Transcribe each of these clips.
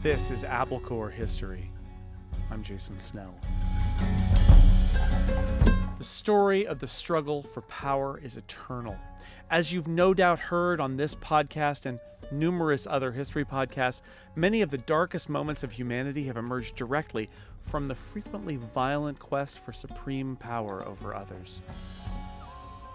This is AppleCore History. I'm Jason Snell. The story of the struggle for power is eternal. As you've no doubt heard on this podcast and numerous other history podcasts, many of the darkest moments of humanity have emerged directly from the frequently violent quest for supreme power over others.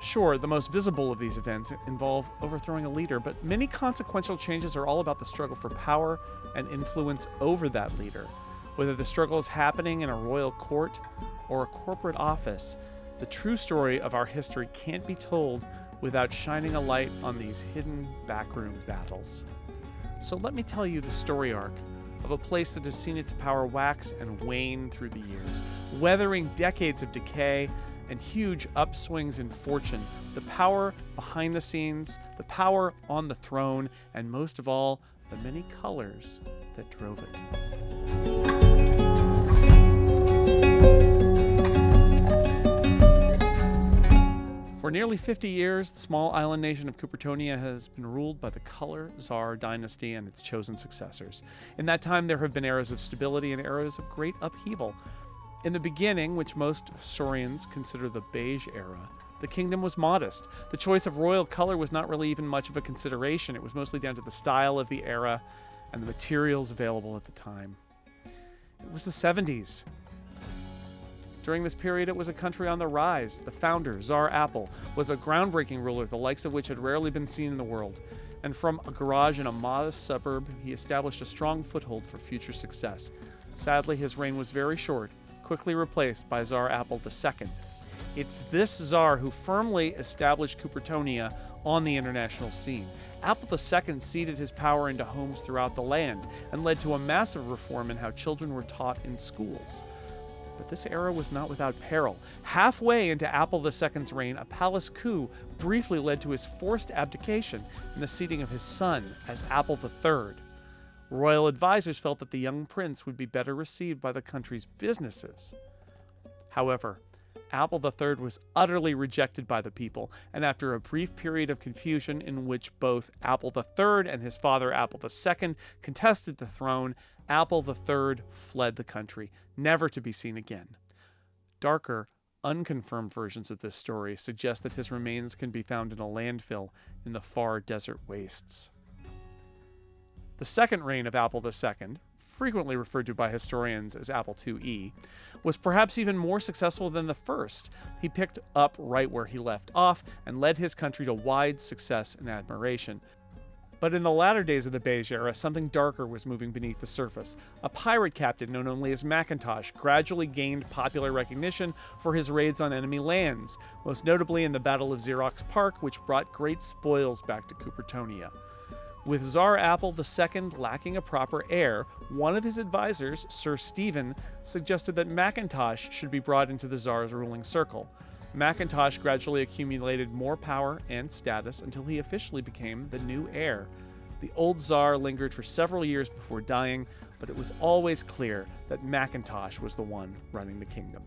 Sure, the most visible of these events involve overthrowing a leader, but many consequential changes are all about the struggle for power and influence over that leader. Whether the struggle is happening in a royal court or a corporate office, the true story of our history can't be told without shining a light on these hidden backroom battles. So let me tell you the story arc of a place that has seen its power wax and wane through the years, weathering decades of decay and huge upswings in fortune, the power behind the scenes, the power on the throne, and most of all, the many colors that drove it. For nearly 50 years, the small island nation of Cupertonia has been ruled by the Color Czar dynasty and its chosen successors. In that time, there have been eras of stability and eras of great upheaval. In the beginning, which most historians consider the Beige Era, the kingdom was modest. The choice of royal color was not really even much of a consideration. It was mostly down to the style of the era and the materials available at the time. It was the 70s. During this period, it was a country on the rise. The founder, Tsar Apple, was a groundbreaking ruler, the likes of which had rarely been seen in the world. And from a garage in a modest suburb, he established a strong foothold for future success. Sadly, his reign was very short, quickly replaced by Tsar Apple II. It's this Tsar who firmly established Cupertonia on the international scene. Apple II seeded his power into homes throughout the land and led to a massive reform in how children were taught in schools. But this era was not without peril. Halfway into Apple II's reign, a palace coup briefly led to his forced abdication and the seating of his son as Apple III. Royal advisors felt that the young prince would be better received by the country's businesses. However, Apple III was utterly rejected by the people, and after a brief period of confusion in which both Apple III and his father Apple II contested the throne, Apple III fled the country, never to be seen again. Darker, unconfirmed versions of this story suggest that his remains can be found in a landfill in the far desert wastes. The second reign of Apple II, frequently referred to by historians as Apple IIe, was perhaps even more successful than the first. He picked up right where he left off and led his country to wide success and admiration. But in the latter days of the Beige Era, something darker was moving beneath the surface. A pirate captain known only as Macintosh gradually gained popular recognition for his raids on enemy lands, most notably in the Battle of Xerox Park, which brought great spoils back to Cupertonia. With Tsar Apple II lacking a proper heir, one of his advisors, Sir Stephen, suggested that Macintosh should be brought into the Tsar's ruling circle. Macintosh gradually accumulated more power and status until he officially became the new heir. The old Tsar lingered for several years before dying, but it was always clear that Macintosh was the one running the kingdom.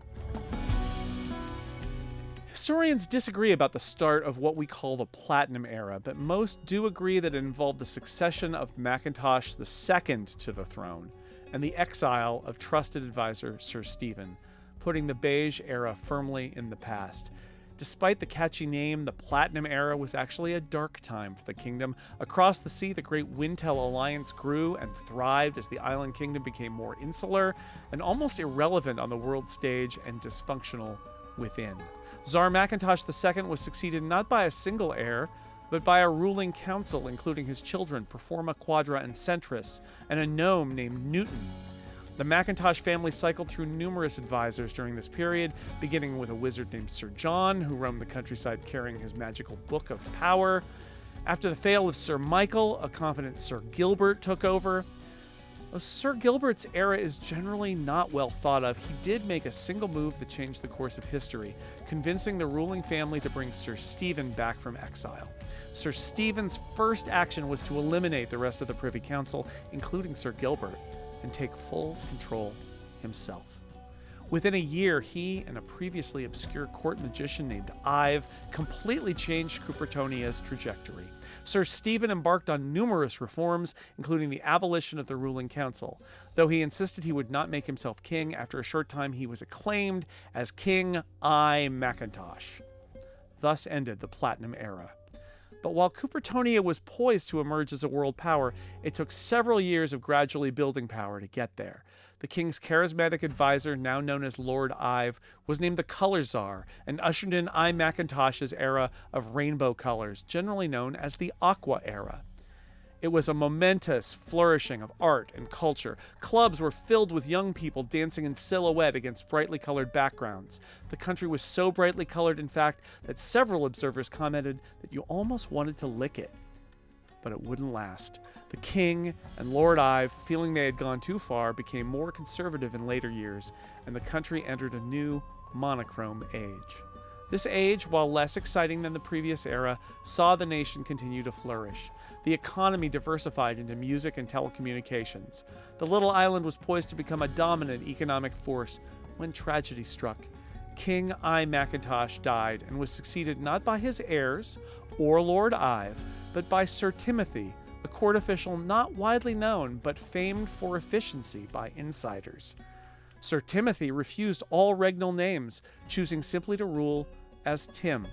Historians disagree about the start of what we call the Platinum Era, but most do agree that it involved the succession of Macintosh II to the throne and the exile of trusted advisor Sir Stephen, putting the Beige Era firmly in the past. Despite the catchy name, the Platinum Era was actually a dark time for the kingdom. Across the sea, the Great Wintel Alliance grew and thrived as the island kingdom became more insular and almost irrelevant on the world stage and dysfunctional within. Tsar Macintosh II was succeeded not by a single heir, but by a ruling council including his children Performa, Quadra, and Centris, and a gnome named Newton. The Macintosh family cycled through numerous advisors during this period, beginning with a wizard named Sir John, who roamed the countryside carrying his magical book of power. After the fail of Sir Michael, a confident Sir Gilbert took over. Though Sir Gilbert's era is generally not well thought of, he did make a single move that changed the course of history, convincing the ruling family to bring Sir Stephen back from exile. Sir Stephen's first action was to eliminate the rest of the Privy Council, including Sir Gilbert, and take full control himself. Within a year, he and a previously obscure court magician named Ive completely changed Cupertonia's trajectory. Sir Stephen embarked on numerous reforms, including the abolition of the ruling council. Though he insisted he would not make himself king, after a short time he was acclaimed as King I Macintosh. Thus ended the Platinum Era. But while Cupertonia was poised to emerge as a world power, it took several years of gradually building power to get there. The king's charismatic advisor, now known as Lord Ive, was named the Color Czar and ushered in I Macintosh's era of rainbow colors, generally known as the Aqua Era. It was a momentous flourishing of art and culture. Clubs were filled with young people dancing in silhouette against brightly colored backgrounds. The country was so brightly colored, in fact, that several observers commented that you almost wanted to lick it. But it wouldn't last. The king and Lord Ive, feeling they had gone too far, became more conservative in later years, and the country entered a new monochrome age. This age, while less exciting than the previous era, saw the nation continue to flourish. The economy diversified into music and telecommunications. The little island was poised to become a dominant economic force when tragedy struck. King I Macintosh died and was succeeded not by his heirs or Lord Ive, but by Sir Timothy, a court official not widely known but famed for efficiency by insiders. Sir Timothy refused all regnal names, choosing simply to rule as Tim.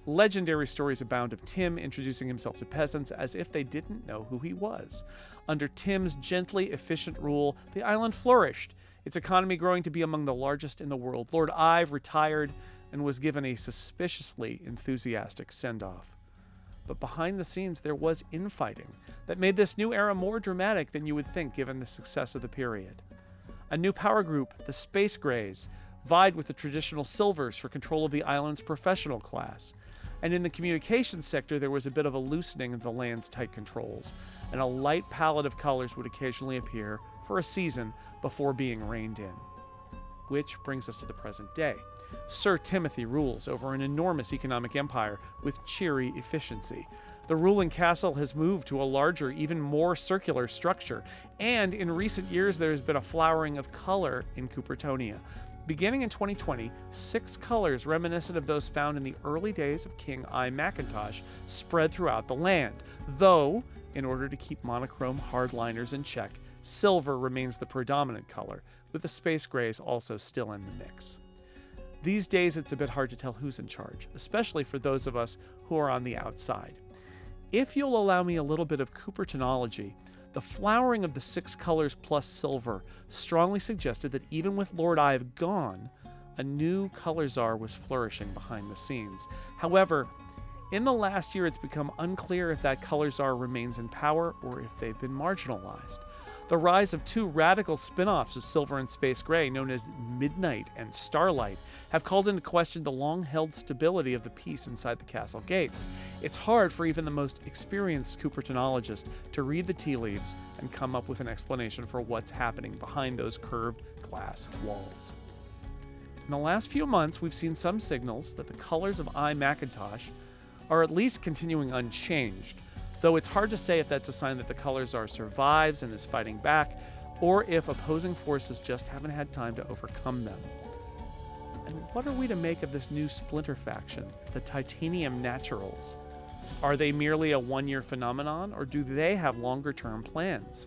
Legendary stories abound of Tim introducing himself to peasants as if they didn't know who he was. Under Tim's gently efficient rule, the island flourished, its economy growing to be among the largest in the world. Lord Ive retired and was given a suspiciously enthusiastic send-off. But behind the scenes, there was infighting that made this new era more dramatic than you would think given the success of the period. A new power group, the Space Greys, vied with the traditional Silvers for control of the island's professional class. And in the communications sector, there was a bit of a loosening of the land's tight controls, and a light palette of colors would occasionally appear for a season before being reined in. Which brings us to the present day. Sir Timothy rules over an enormous economic empire with cheery efficiency. The ruling castle has moved to a larger, even more circular structure, and in recent years there has been a flowering of color in Cupertonia. Beginning in 2020, 6 colors reminiscent of those found in the early days of King I Macintosh spread throughout the land, though, in order to keep monochrome hardliners in check, silver remains the predominant color, with the Space Greys also still in the mix. These days it's a bit hard to tell who's in charge, especially for those of us who are on the outside. If you'll allow me a little bit of Cupertonology, the flowering of the 6 colors plus silver strongly suggested that even with Lord Ive gone, a new color czar was flourishing behind the scenes. However, in the last year it's become unclear if that color czar remains in power or if they've been marginalized. The rise of 2 radical spin-offs of Silver and Space Gray, known as Midnight and Starlight, have called into question the long-held stability of the peace inside the castle gates. It's hard for even the most experienced Cupertonologist to read the tea leaves and come up with an explanation for what's happening behind those curved glass walls. In the last few months, we've seen some signals that the colors of I Macintosh are at least continuing unchanged, though it's hard to say if that's a sign that the Color Czar survives and is fighting back, or if opposing forces just haven't had time to overcome them. And what are we to make of this new splinter faction, the Titanium Naturals? Are they merely a one-year phenomenon, or do they have longer-term plans?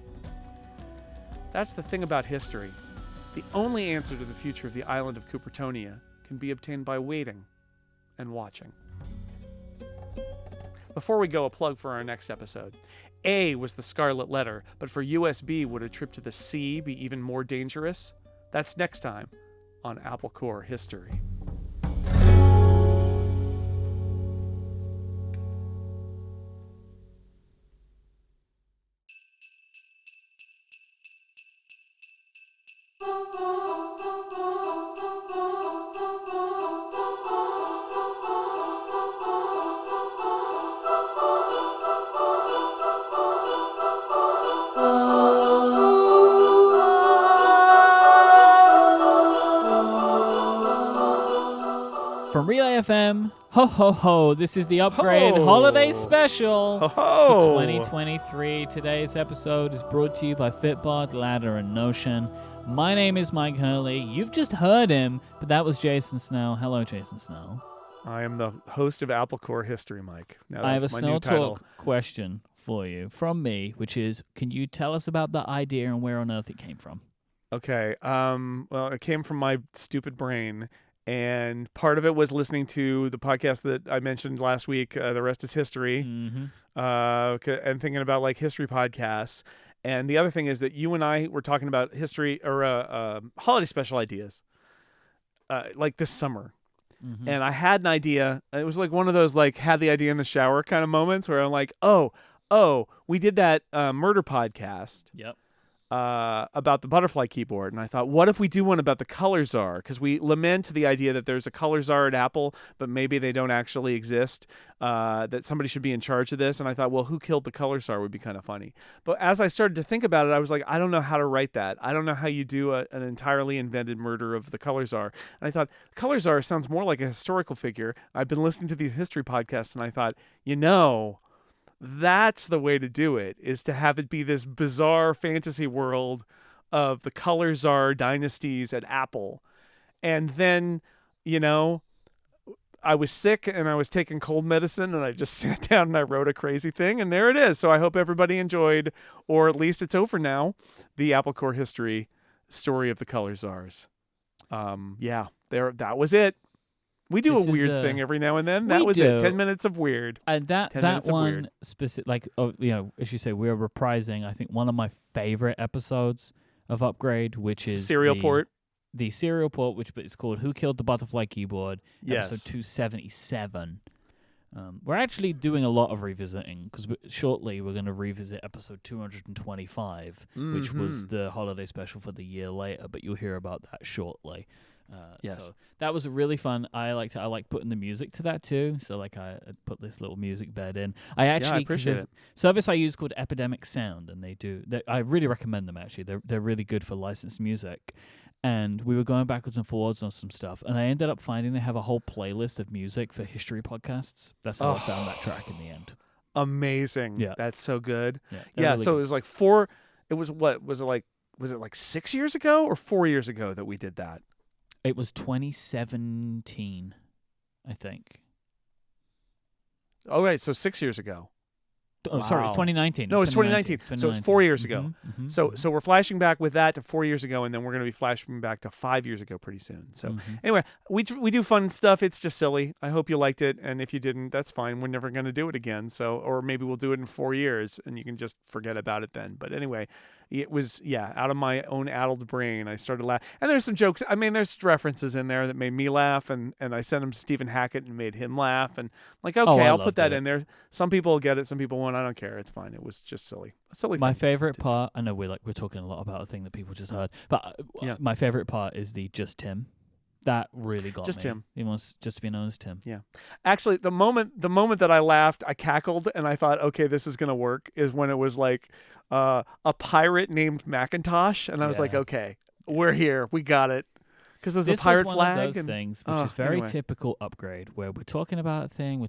That's the thing about history. The only answer to the future of the island of Cupertonia can be obtained by waiting and watching. Before we go, a plug for our next episode. A was the scarlet letter, but for USB, would a trip to the sea be even more dangerous? That's next time on AppleCore History. From Relay FM, ho ho ho, this is the Upgrade Holiday Special for 2023. Today's episode is brought to you by Fitbod, Ladder, and Notion. My name is Mike Hurley. You've just heard him, but that was Jason Snell. Hello, Jason Snell. I am the host of AppleCore History, Mike. Now I have a that's my new Snell title. Talk question for you from me, which is, can you tell us about the idea and where on earth it came from? Okay. Well, it came from my stupid brain, and part of it was listening to the podcast that I mentioned last week, The Rest is History, Mm-hmm. and thinking about like history podcasts. And the other thing is that you and I were talking about history or holiday special ideas, like this summer. Mm-hmm. And I had an idea. It was like one of those like had the idea in the shower kind of moments where I'm like, oh, we did that murder podcast. Yep. About the butterfly keyboard, and I thought, what if we do one about the color czar? Because we lament the idea that there's a color czar at Apple, but maybe they don't actually exist. That somebody should be in charge of this. And I thought, well, who killed the color czar would be kind of funny. But as I started to think about it, I was like, I don't know how to write that. I don't know how you do an entirely invented murder of the color czar. And I thought, color czar sounds more like a historical figure. I've been listening to these history podcasts, and I thought, that's the way to do it, is to have it be this bizarre fantasy world of the color czar dynasties at Apple. And then, I was sick and I was taking cold medicine, and I just sat down and I wrote a crazy thing, and there it is. So I hope everybody enjoyed, or at least it's over now, the AppleCore History story of the color czars. That was it. We do This a weird is, thing every now and then. That was do. it. 10 minutes of weird. And 10 that minutes of one weird. specific, like, as you say, we're reprising, I think, one of my favorite episodes of Upgrade, which is Serial Port. The Serial Port, which is called Who Killed the Butterfly Keyboard, Yes. episode 277. We're actually doing a lot of revisiting, because shortly we're going to revisit episode 225, which was the holiday special for the year later, but you'll hear about that shortly. Yes. So that was really fun. I like putting the music to that too. So like I put this little music bed in. I appreciate it. Service I use called Epidemic Sound, and I really recommend them actually. They're really good for licensed music. And we were going backwards and forwards on some stuff, and I ended up finding they have a whole playlist of music for history podcasts. That's how I found that track in the end. Amazing. Yeah. That's so good. Yeah. Really so good. it was like 4. It was what? Was it like 6 years ago or 4 years ago that we did that? It was 2017, I think. Oh, right. So 6 years ago. Oh, sorry, it's 2019. No, it's 2019. So it's 4 years ago. Mm-hmm. So we're flashing back with that to 4 years ago, and then we're going to be flashing back to 5 years ago pretty soon. So anyway, we do fun stuff. It's just silly. I hope you liked it, and if you didn't, that's fine. We're never going to do it again. So, or maybe we'll do it in 4 years, and you can just forget about it then. But anyway, it was out of my own addled brain. I started laughing, and there's some jokes. I mean, there's references in there that made me laugh, and I sent them to Stephen Hackett and made him laugh, and like, okay, I'll put that in there. Some people will get it, some people won't. I don't care. It's fine. It was just silly. A silly My thing. favorite part, I know we're talking a lot about a thing that people just heard, but my favorite part is the just Tim. That really got Just me. Tim. He wants just to be known as Tim. Yeah. Actually, the moment that I laughed, I cackled, and I thought, okay, this is gonna work, is when it was like a pirate named Macintosh, and I was like, okay, we're here, we got it, because there's a pirate was one flag. Of those things, which is very anyway. typical Upgrade, where we're talking about a thing,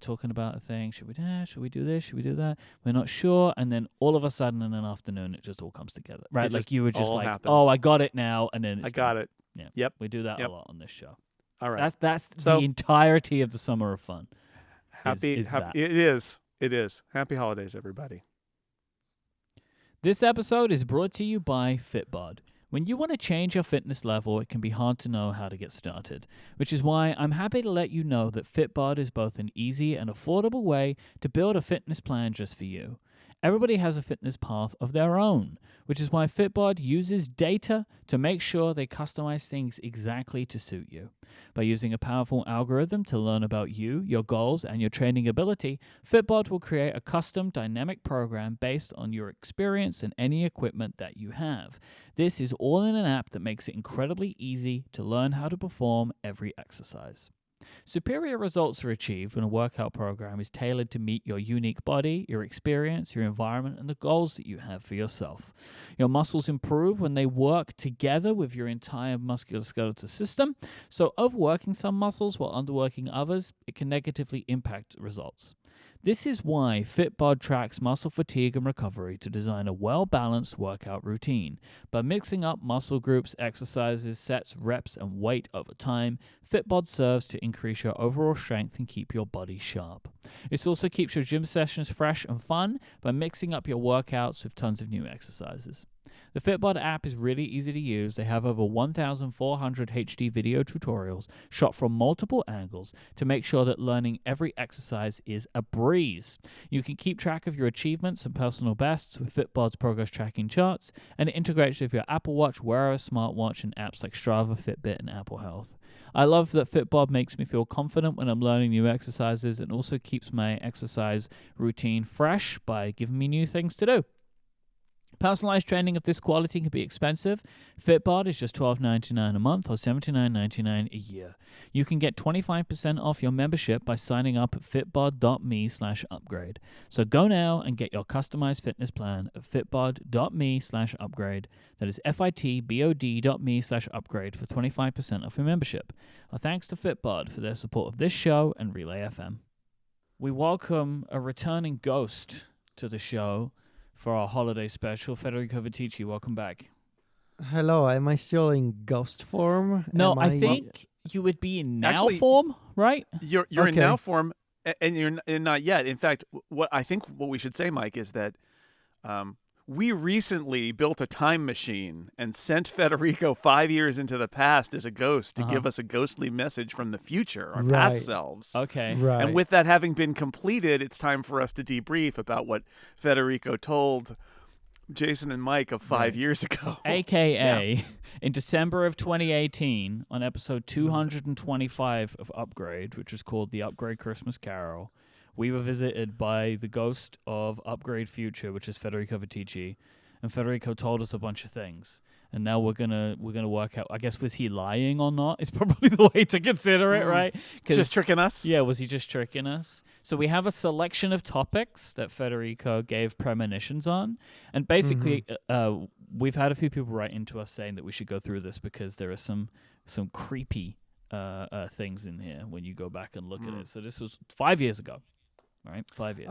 Should we do this? Should we do that? We're not sure, and then all of a sudden in an afternoon, it just all comes together. Right? It Like just you were just all like, happens. oh, I got it now, and then it's I got it. Yeah. Yep. We do that Yep. a lot on this show. All right. That's So- the entirety of the summer of fun. Happy. that. It is. It is. Happy holidays, everybody. This episode is brought to you by Fitbod. When you want to change your fitness level, it can be hard to know how to get started, which is why I'm happy to let you know that Fitbod is both an easy and affordable way to build a fitness plan just for you. Everybody has a fitness path of their own, which is why Fitbod uses data to make sure they customize things exactly to suit you. By using a powerful algorithm to learn about you, your goals, and your training ability, Fitbod will create a custom dynamic program based on your experience and any equipment that you have. This is all in an app that makes it incredibly easy to learn how to perform every exercise. Superior results are achieved when a workout program is tailored to meet your unique body, your experience, your environment, and the goals that you have for yourself. Your muscles improve when they work together with your entire musculoskeletal system, so overworking some muscles while underworking others, it can negatively impact results. This is why Fitbod tracks muscle fatigue and recovery to design a well-balanced workout routine. By mixing up muscle groups, exercises, sets, reps, and weight over time, Fitbod serves to increase your overall strength and keep your body sharp. It also keeps your gym sessions fresh and fun by mixing up your workouts with tons of new exercises. The Fitbod app is really easy to use. They have over 1,400 HD video tutorials shot from multiple angles to make sure that learning every exercise is a breeze. You can keep track of your achievements and personal bests with Fitbod's progress tracking charts, and it integrates with your Apple Watch, Wear OS smartwatch, and apps like Strava, Fitbit, and Apple Health. I love that Fitbod makes me feel confident when I'm learning new exercises and also keeps my exercise routine fresh by giving me new things to do. Personalized training of this quality can be expensive. Fitbod is just $12.99 a month or $79.99 a year. You can get 25% off your membership by signing up at fitbod.me/upgrade. So go now and get your customized fitness plan at fitbod.me/upgrade. That is fitbod.me/upgrade for 25% off your membership. Our thanks to Fitbod for their support of this show and Relay FM. We welcome a returning ghost to the show for our holiday special. Federico Vitici, welcome back. Hello, am I still in ghost form? No, I think you would be in now form, right? You're in now form, and you're not yet. In fact, what we should say, Mike, is that we recently built a time machine and sent Federico 5 years into the past as a ghost to give us a ghostly message from the future, our past selves. Okay. Right. And with that having been completed, it's time for us to debrief about what Federico told Jason and Mike of 5 years ago. AKA, in December of 2018, on episode 225 of Upgrade, which was called The Upgrade Christmas Carol, we were visited by the ghost of Upgrade Future, which is Federico Vitici, and Federico told us a bunch of things. And now we're gonna work out. I guess, was he lying or not? It's probably the way to consider it, right? Just tricking us. Yeah, was he just tricking us? So we have a selection of topics that Federico gave premonitions on, and basically, we've had a few people write into us saying that we should go through this because there are some creepy things in here when you go back and look at it. So this was 5 years ago. All right, 5 years.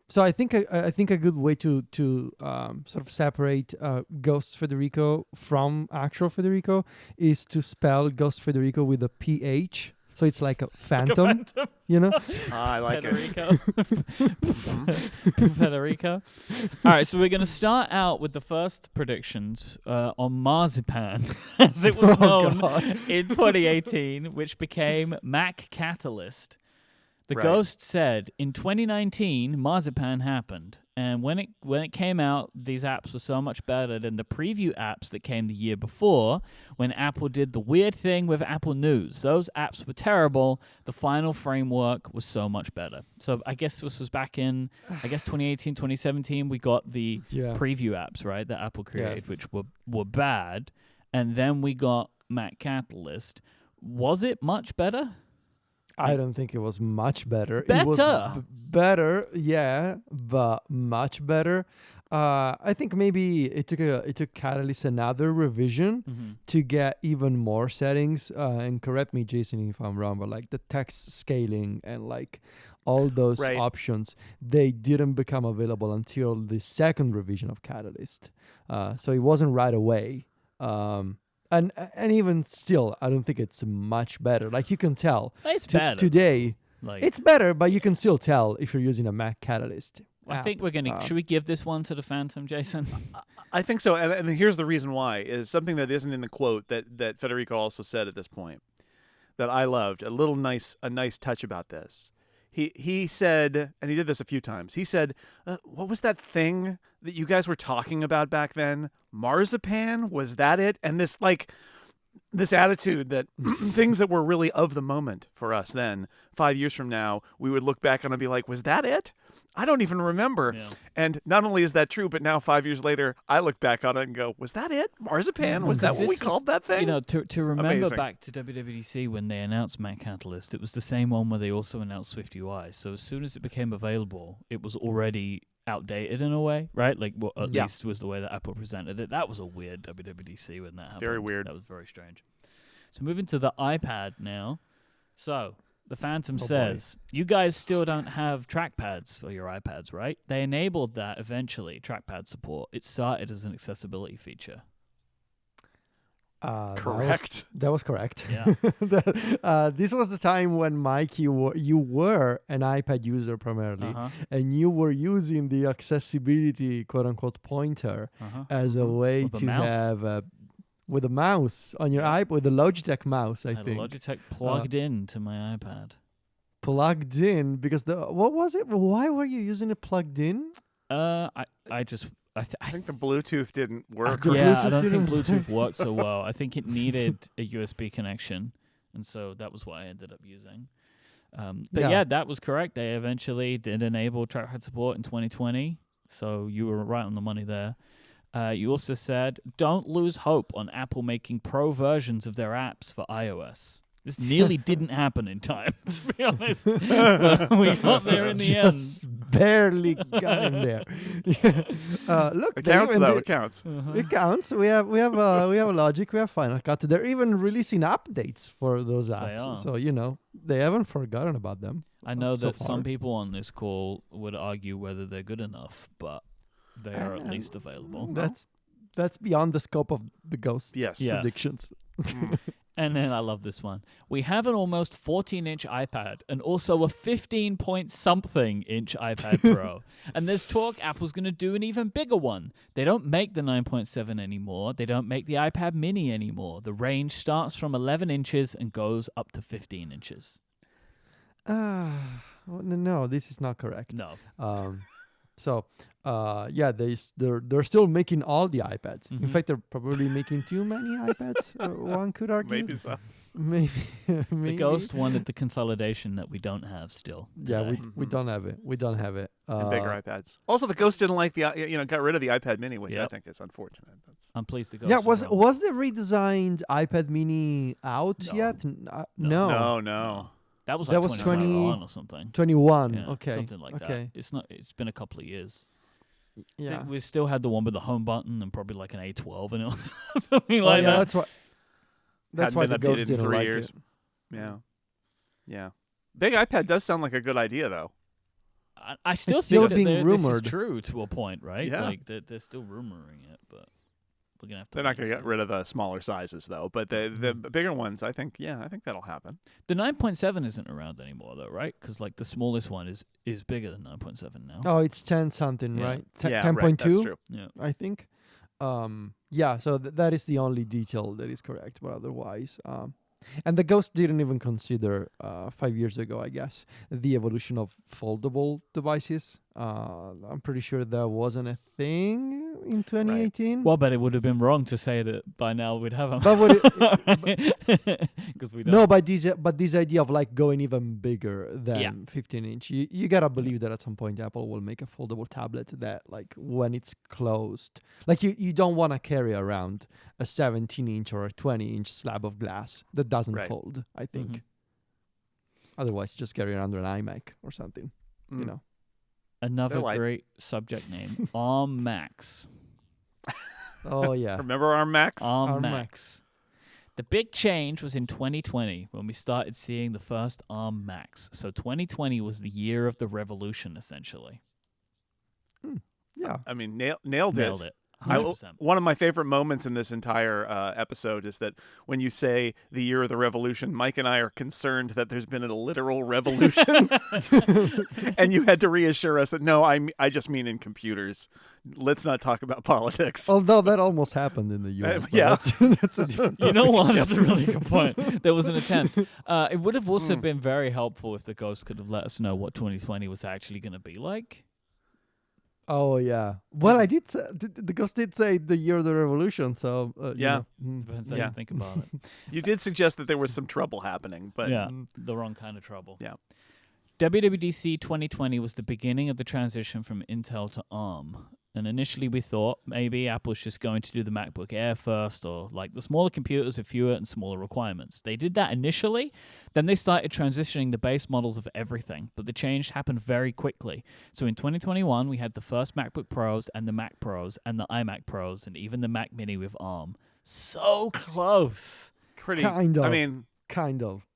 So I think a good way to sort of separate Ghost Federico from actual Federico is to spell Ghost Federico with a PH. So it's like a phantom, you know? I like Federico. Federico. All right, so we're going to start out with the first predictions on Marzipan, as it was known in 2018, which became Mac Catalyst. The ghost said, in 2019, Marzipan happened. And when it came out, these apps were so much better than the preview apps that came the year before, when Apple did the weird thing with Apple News. Those apps were terrible. The final framework was so much better. So I guess this was back in, 2018, 2017, we got the preview apps, right, that Apple created, which were bad. And then we got Mac Catalyst. Was it much better? I don't think it was much better. Better? It was better, yeah, but much better. I think maybe it took Catalyst another revision to get even more settings. And correct me, Jason, if I'm wrong, but like the text scaling and like all those options, they didn't become available until the second revision of Catalyst. So it wasn't right away. And even still, I don't think it's much better. Like you can tell. It's better. Today, it's better, but you can still tell if you're using a Mac Catalyst. I think we're going to... should we give this one to the Phantom, Jason? I think so. And here's the reason why, is something that isn't in the quote that Federico also said at this point that I loved. A nice touch about this. He said, and he did this a few times, he said, what was that thing that you guys were talking about back then? Marzipan? Was that it? And this attitude that things that were really of the moment for us then, 5 years from now, we would look back on and be like, was that it? I don't even remember. Yeah. And not only is that true, but now 5 years later, I look back on it and go, was that it? Marzipan? Was that what we called that thing? You know, to remember back to WWDC when they announced Mac Catalyst, it was the same one where they also announced Swift UI. So as soon as it became available, it was already outdated in a way, right? Like, well, at least was the way that Apple presented it. That was a weird WWDC when that happened. Very weird. That was very strange. So moving to the iPad now. So The Phantom boy. says, you guys still don't have trackpads for your iPads, right? They enabled that eventually, trackpad support. It started as an accessibility feature. Correct. That was correct. Yeah. This was the time when, Mike, you were an iPad user primarily, Uh-huh. and you were using the accessibility quote-unquote pointer Uh-huh. as a way With a to mouse. have with a mouse on your Yeah. iPad, with a Logitech mouse, I I had a think, Logitech plugged in to my iPad. plugged in, because what was it? Why were you using it plugged in? I I think the Bluetooth didn't work. The yeah, I Bluetooth don't think didn't Bluetooth worked so well. I think it needed a USB connection, and so that was what I ended up using. But Yeah. yeah, that was correct. They eventually did enable trackpad support in 2020, so you were right on the money there. You also said, don't lose hope on Apple making pro versions of their apps for iOS. This nearly didn't happen in time, to be honest. But we got there in the end. Just barely got in there. Look, It they counts, even though. did- It counts. It counts. We have a Logic. We have Final Cut. They're even releasing updates for those apps. are. So they haven't forgotten about them. I know so that some far. people on this call would argue whether they're good enough, but they are at Um, least available. That's beyond the scope of the Ghost Yes. Yeah. predictions. Mm. And then I love this one. We have an almost 14-inch iPad and also a 15-point-something-inch iPad Pro. And there's talk Apple's going to do an even bigger one. They don't make the 9.7 anymore. They don't make the iPad mini anymore. The range starts from 11 inches and goes up to 15 inches. No, this is not correct. No. They're still making all the iPads. In Mhm. fact, they're probably making too many iPads. One could argue. Maybe so. Maybe. The Ghost wanted the consolidation that we don't have still. Yeah, today. we don't have it. We don't have it. And bigger iPads. Also, the Ghost didn't like got rid of the iPad Mini, which I Yep. think is unfortunate. I'm pleased the Ghost. Yeah, was wrong. was the redesigned iPad Mini out No. yet? No. No. That was that like was 2021 or something. 21. Yeah, Okay. something like Okay. that. It's been a couple of years. I Yeah. think we still had the one with the home button and probably like an A12 in it or something Oh, like yeah, that. that's why. That's why Hadn't the been Ghost updated in didn't 3 like years. it. Yeah. Yeah. Big iPad does sound like a good idea, though. I still It's still think that being this is rumored. true to a point, right? Yeah. Like they're still rumoring it, but we're gonna have to. They're not wait going to and get see. rid of the smaller sizes, though. But the bigger ones, I think that'll happen. The 9.7 isn't around anymore, though, right? Because like the smallest one is bigger than 9.7 now. Oh, it's 10 something, Yeah. right? Yeah, 10.2, right, that's true. Yeah. I think. Yeah, so that is the only detail that is correct, but otherwise, and the Ghost didn't even consider 5 years ago, I guess, the evolution of foldable devices. I'm pretty sure that wasn't a thing in 2018. Well, but it would have been wrong to say that by now we'd have them. But would Because we don't. No, but this idea of like going even bigger than Yeah. 15 inch, you gotta believe that at some point Apple will make a foldable tablet that, like, when it's closed, like you don't want to carry around a 17 inch or a 20 inch slab of glass that doesn't Right. fold. I think. Mhm. Otherwise, just carry around an iMac or something. You Mm. know. Another They're like- great subject name, ARM Max. Oh yeah. Remember our Macs? ARM ARM Max. The big change was in 2020 when we started seeing the first ARM Macs. So 2020 was the year of the revolution, essentially. Yeah. I mean, nailed Nailed it. I 100%. One of my favorite moments in this entire episode is that when you say the year of the revolution, Mike and I are concerned that there's been a literal revolution, and you had to reassure us that no, I just mean in computers. Let's not talk about politics. Although that almost happened in the US. but yeah. that's a different. You know what? That's a really good point. There was an attempt. It would have also been very helpful if the Ghost could have let us know what 2020 was actually going to be like. Oh yeah. Well, I did. The Ghost did say the year of the revolution. So Yeah. Depends how Yeah. you think about it. You did suggest that there was some trouble happening, but Yeah, the wrong kind of trouble. Yeah. WWDC 2020 was the beginning of the transition from Intel to ARM. And initially we thought maybe Apple's just going to do the MacBook Air first, or like the smaller computers with fewer and smaller requirements. They did that initially, then they started transitioning the base models of everything, but the change happened very quickly. So in 2021, we had the first MacBook Pros and the Mac Pros and the iMac Pros and even the Mac Mini with ARM. So close. pretty. Kind of. I mean, Kind of.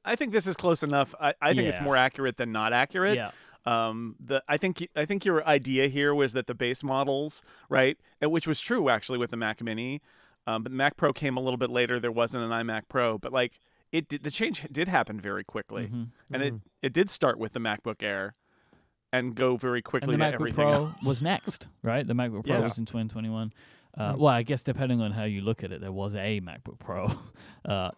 I think this is close enough. I think it's Yeah. more accurate than not accurate. Yeah. I think your idea here was that the base models, right, which was true actually with the Mac Mini, but the Mac Pro came a little bit later. There wasn't an iMac Pro, but like the change did happen very quickly, Mm-hmm. and it did start with the MacBook Air, and go very quickly And the to MacBook everything Pro else. was next, right? The MacBook Pro Yeah. was in 2021. Well, I guess depending on how you look at it, there was a MacBook Pro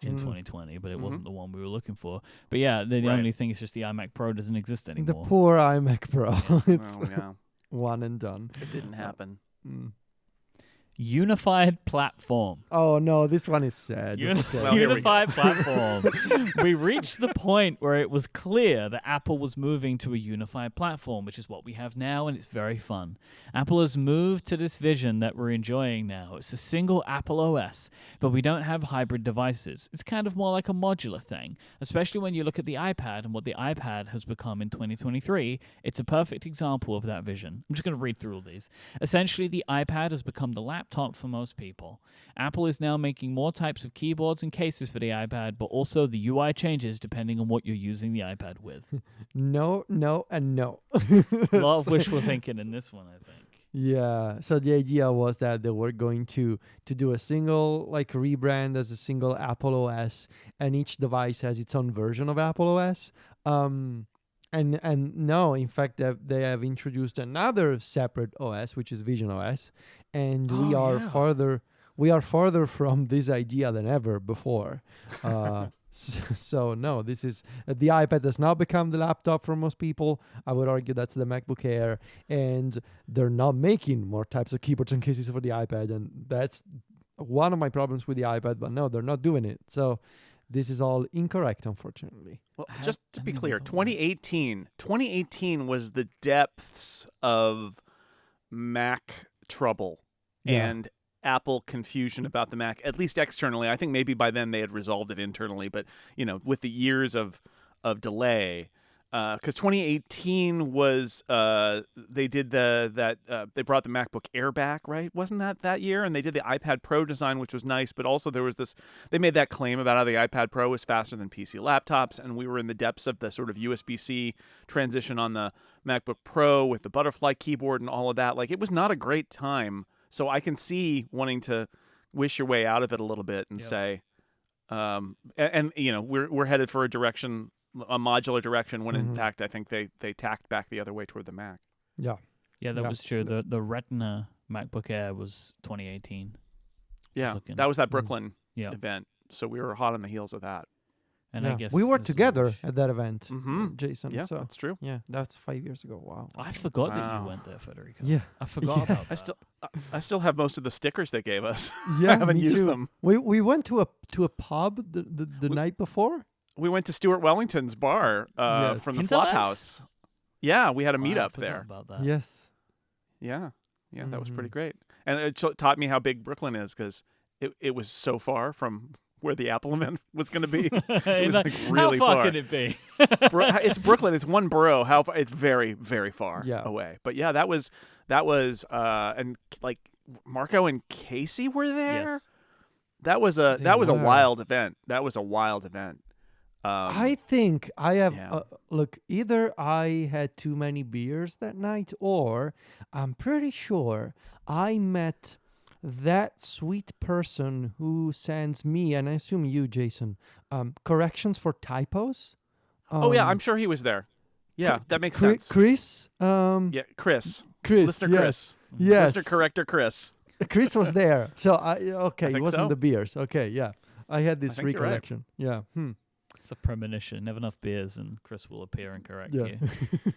in 2020, but it wasn't the one we were looking for. But yeah, the Right. only thing is just the iMac Pro doesn't exist The anymore. poor iMac Pro. It's Oh, yeah, one and done. it didn't happen. Mm. Unified platform. Oh no, this one is sad. Okay. Well, here we go. Unified platform. We reached the point where it was clear that Apple was moving to a unified platform, which is what we have now, and it's very fun. Apple has moved to this vision that we're enjoying now. It's a single Apple OS, but we don't have hybrid devices. It's kind of more like a modular thing, especially when you look at the iPad and what the iPad has become in 2023. It's a perfect example of that vision. I'm just going to read through all these. Essentially, the iPad has become the laptop for most people. Apple is now making more types of keyboards and cases for the iPad, but also the UI changes depending on what you're using the iPad with. No, and no. A lot of wishful thinking in this one, I think. Yeah. So the idea was that they were going to do a single like rebrand as a single Apple OS, and each device has its own version of Apple OS. And no, in fact, they have introduced another separate OS, which is Vision OS, and we are farther from this idea than ever before. So no, this is the iPad has now become the laptop for most people. I would argue that's the MacBook Air, and they're not making more types of keyboards and cases for the iPad, and that's one of my problems with the iPad. But no, they're not doing it. So this is all incorrect, unfortunately. Well, just to be clear, 2018 was the depths of Mac trouble and Apple confusion about the Mac, at least externally. I think maybe by then they had resolved it internally, but with the years of delay, because 2018 was they did they brought the MacBook Air back, right? Wasn't that year? And they did the iPad Pro design, which was nice, but also there was they made that claim about how the iPad Pro was faster than PC laptops, and we were in the depths of the sort of USB-C transition on the MacBook Pro with the butterfly keyboard and all of that. Like, it was not a great time. So I can see wanting to wish your way out of it a little bit and say, we're headed for a modular direction, when in fact I think they tacked back the other way toward the Mac. Yeah, that was true. The Retina MacBook Air was 2018. Yeah, looking- that was that Brooklyn Yeah, event. So we were hot on the heels of that. and I guess we were this is together which- at that event, Mhm. Jason. Yeah, so that's true. yeah, that's 5 years ago. Wow. I forgot that Wow. you went there, Federico. Yeah. I forgot Yeah. about that. I still have most of the stickers they gave us. Yeah, I haven't me used too. them. We went to a pub the night before. We went to Stuart Wellington's bar Yes. from the Hinterlands? Flophouse. Yeah, we had a Wow, I meetup forgot there. about that. Yes. Yeah, that was pretty Mhm. great. And it taught me how big Brooklyn is, because it was so far from where the Apple event was going to be. It was like really How far far. can it be? It's Brooklyn. It's one borough. How far? It's very, very far Yeah. away. But yeah, that was and like Marco and Casey were there. Yes. That was a They were. wild event. That was a wild event. I think I have. yeah. Look, either I had too many beers that night, or I'm pretty sure I met that sweet person who sends me, and I assume you, Jason, corrections for typos. Oh yeah, I'm sure he was there. Yeah, that makes sense. Chris. Yeah, Chris. Chris. Listener yes. Chris. Yes. Listener corrector Chris. Chris was there. So okay, it think wasn't so. the beers. Okay, yeah. I had this think you're right. recollection. Yeah. It's a premonition. Never enough beers, and Chris will appear and correct Yeah. you.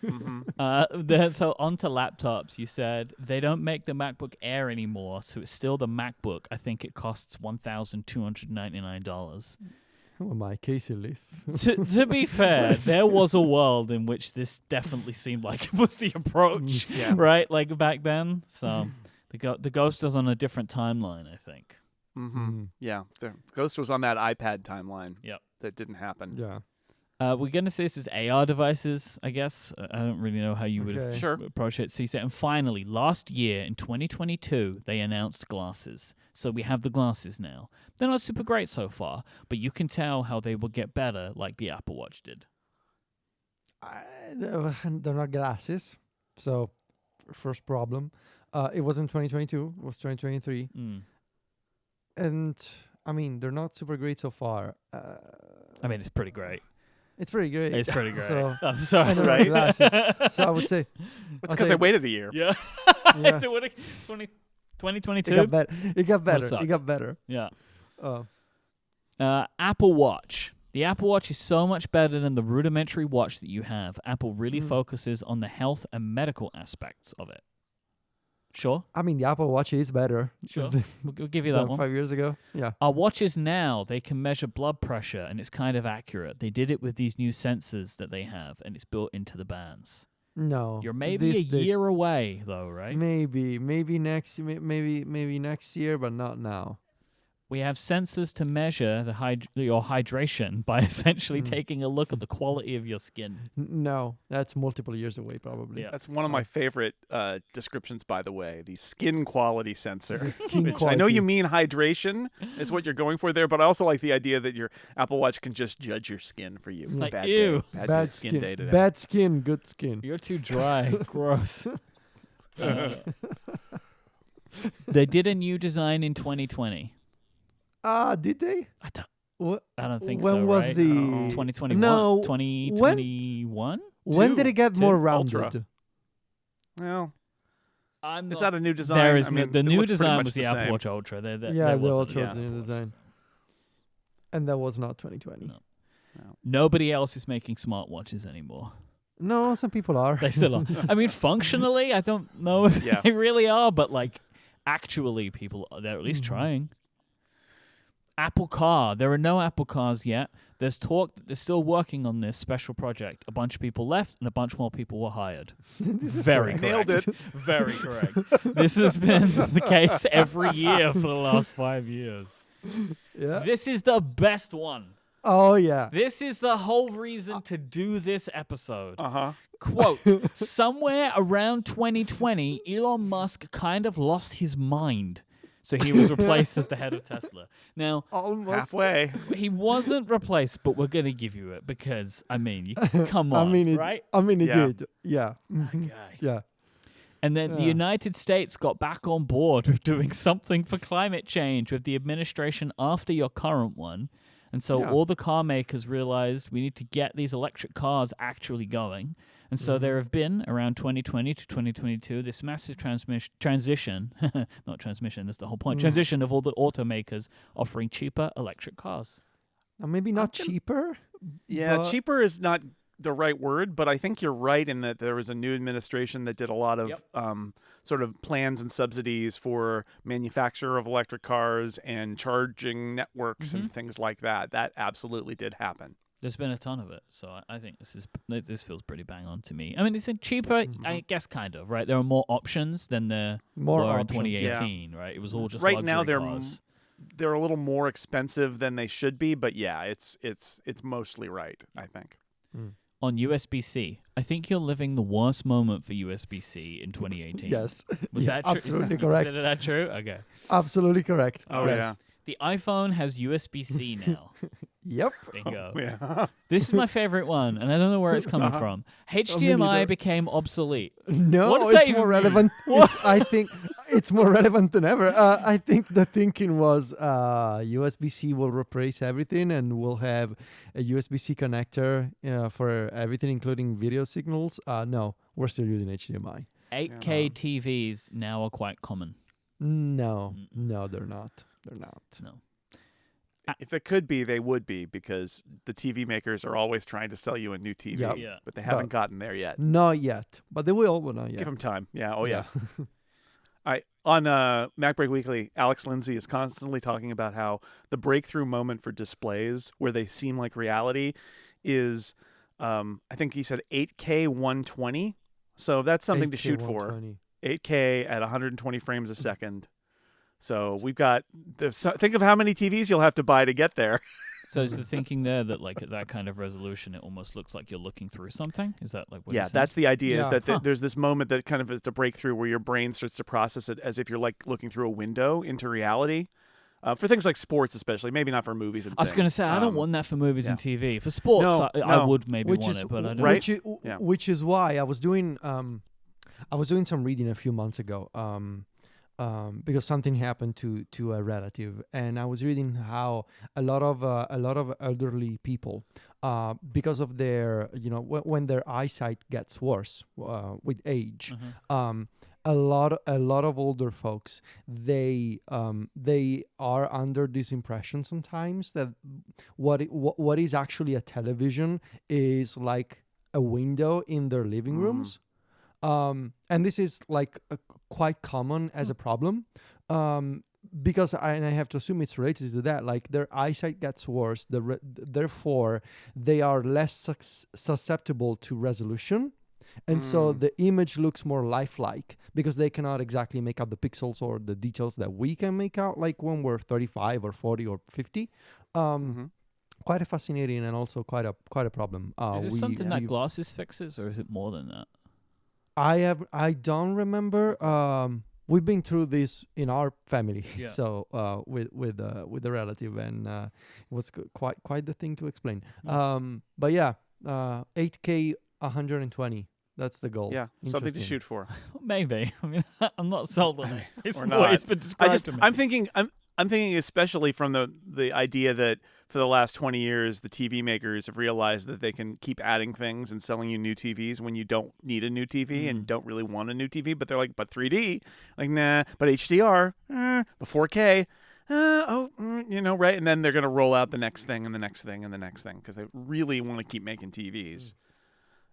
Mhm. So on to laptops. You said they don't make the MacBook Air anymore, so it's still the MacBook. I think it costs $1,299. Who am I, Casey Liss? To be fair, there was a world in which this definitely seemed like it was the approach, Yeah. right? Like back then. So the Ghost is on a different timeline, I think. Mm-hmm. Yeah, the Ghost was on that iPad timeline. Yep. That didn't happen. Yeah. We're going to say this is AR devices, I guess. I don't really know how you would have Okay. Sure. approached it. So you said, and finally, last year in 2022, they announced glasses. So we have the glasses now. They're not super great so far, but you can tell how they will get better like the Apple Watch did. They're not glasses. So, first problem. It wasn't 2022. It was 2023. And, I mean, they're not super great so far. I mean, it's pretty great. It's pretty great. It's pretty great. So, I'm sorry. and they're not Right? glasses. So I would say, It's because they waited a year. Yeah. Yeah. 2022? it got better. It got better. sucked. It got better. Yeah. Oh. Apple Watch. The Apple Watch is so much better than the rudimentary watch that you have. Apple really focuses on the health and medical aspects of it. Sure? I mean, the Apple Watch is better. Sure. We'll give you that than one. 5 years ago. Yeah. Our watches now, they can measure blood pressure, and it's kind of accurate. They did it with these new sensors that they have, and it's built into the bands. No. You're maybe a year away, though, right? Maybe next year, but not now. We have sensors to measure your hydration by essentially taking a look at the quality of your skin. No, that's multiple years away, probably. Yeah. That's one of my favorite descriptions, by the way, the skin quality sensor. The skin Which I quality. know you mean hydration is what you're going for there, but I also like the idea that your Apple Watch can just judge your skin for you. Like, bad ew. Day, Bad skin skin. day today. Bad skin, good skin. You're too dry. Gross. They did a new design in 2020. Did they? What? I don't think when so, was right? the 2021? No, 2021? When did it get more Two, rounded? Ultra. Well, I'm is not- that a new design? There is I mean, the it new looks pretty design much was the the Apple same. Watch Ultra. There Yeah, the wasn't Ultra a- was the new design. And that was not 2020. No. Nobody else is making smartwatches anymore. No, some people are. They still are. I mean, functionally, I don't know if Yeah. they really are, but like actually, people they're at least trying. Apple Car. There are no Apple Cars yet. There's talk that they're still working on this special project. A bunch of people left, and a bunch more people were hired. Very correct. Nailed it. Very correct. This has been the case every year for the last 5 years. Yeah. This is the best one. Oh yeah. This is the whole reason to do this episode. Uh-huh. Quote, somewhere around 2020, Elon Musk kind of lost his mind. So he was replaced as the head of Tesla. Now, Almost. Halfway. he wasn't replaced, but we're going to give you it because, I mean, come on, right? I mean, it Yeah. did. Yeah. Okay. Yeah. And then the Yeah. United States got back on board with doing something for climate change with the administration after your current one. And so Yeah. all the car makers realized we need to get these electric cars actually going. And so there have been, around 2020 to 2022, this massive transition, not transmission, that's the whole point, transition of all the automakers offering cheaper electric cars. Maybe not cheaper. Yeah, but- cheaper is not the right word, but I think you're right in that there was a new administration that did a lot of sort of plans and subsidies for manufacture of electric cars and charging networks and things like that. That absolutely did happen. There's been a ton of it, so I think this feels pretty bang on to me. I mean, it's cheaper, I guess, kind of, right? There are more options than there More were in options, 2018, right? It was all just Right now, luxury they're cars. they're a little more expensive than they should be, but yeah, it's mostly right, I think. On USB-C, I think you're living the worst moment for USB-C in 2018. Yes. Was Yeah, that true? absolutely correct. Is that true? Okay. Absolutely correct. Oh, Yes. The iPhone has USB-C now. Yep. Bingo. Yeah. This is my favorite one, and I don't know where it's coming from. HDMI neither. became obsolete. No, What does that it's even more mean? relevant. I think it's more relevant than ever. I think the thinking was USB-C will replace everything, and we'll have a USB-C connector for everything, including video signals. No, we're still using HDMI. 8K TVs now are quite common. No, they're not. They're not. No. If it could be, they would be, because the TV makers are always trying to sell you a new TV, Yep. Yeah. but they haven't gotten there yet. Not yet, but they will. But not yet. Give them time. Yeah. Oh, yeah. On MacBreak Weekly, Alex Lindsay is constantly talking about how the breakthrough moment for displays where they seem like reality is, I think he said 8K 120. So that's something to 8K shoot for. 120. 8K at 120 frames a second. So we've got think of how many TVs you'll have to buy to get there. So is the thinking there that like at that kind of resolution, it almost looks like you're looking through something? Is that like what Yeah, you're saying? that's the idea. Is Yeah. that there's this moment that kind of it's a breakthrough where your brain starts to process it as if you're like looking through a window into reality. For things like sports, especially, maybe not for movies and I was things. going to say, I don't want that for movies and yeah. TV. For sports, No, I no. would maybe want it, but I don't. right? Yeah. Which is why I was doing some reading a few months ago because something happened to a relative, and I was reading how a lot of elderly people because of their when their eyesight gets worse with age. A lot of older folks, they are under this impression sometimes that what is actually a television is like a window in their living rooms, and this is like quite common as a problem, because I have to assume it's related to that. Like their eyesight gets worse, therefore they are less susceptible to resolution. And so the image looks more lifelike because they cannot exactly make out the pixels or the details that we can make out, like when we're 35 or 40 or 50. Quite a fascinating and also quite a problem. Is this something that glasses fixes, or is it more than that? I don't remember. We've been through this in our family, Yeah. so with a relative, and it was quite the thing to explain. But yeah, 8K 120. That's the goal. Yeah, something to Interesting. shoot for. Maybe. I mean, I'm not sold on it. It's Or the way not. it's been described to me. I'm thinking especially from the idea that for the last 20 years the TV makers have realized that they can keep adding things and selling you new TVs when you don't need a new TV and don't really want a new TV, but they're like, but 3D, like nah, but HDR, but 4K. Right? And then they're going to roll out the next thing and the next thing and the next thing because they really want to keep making TVs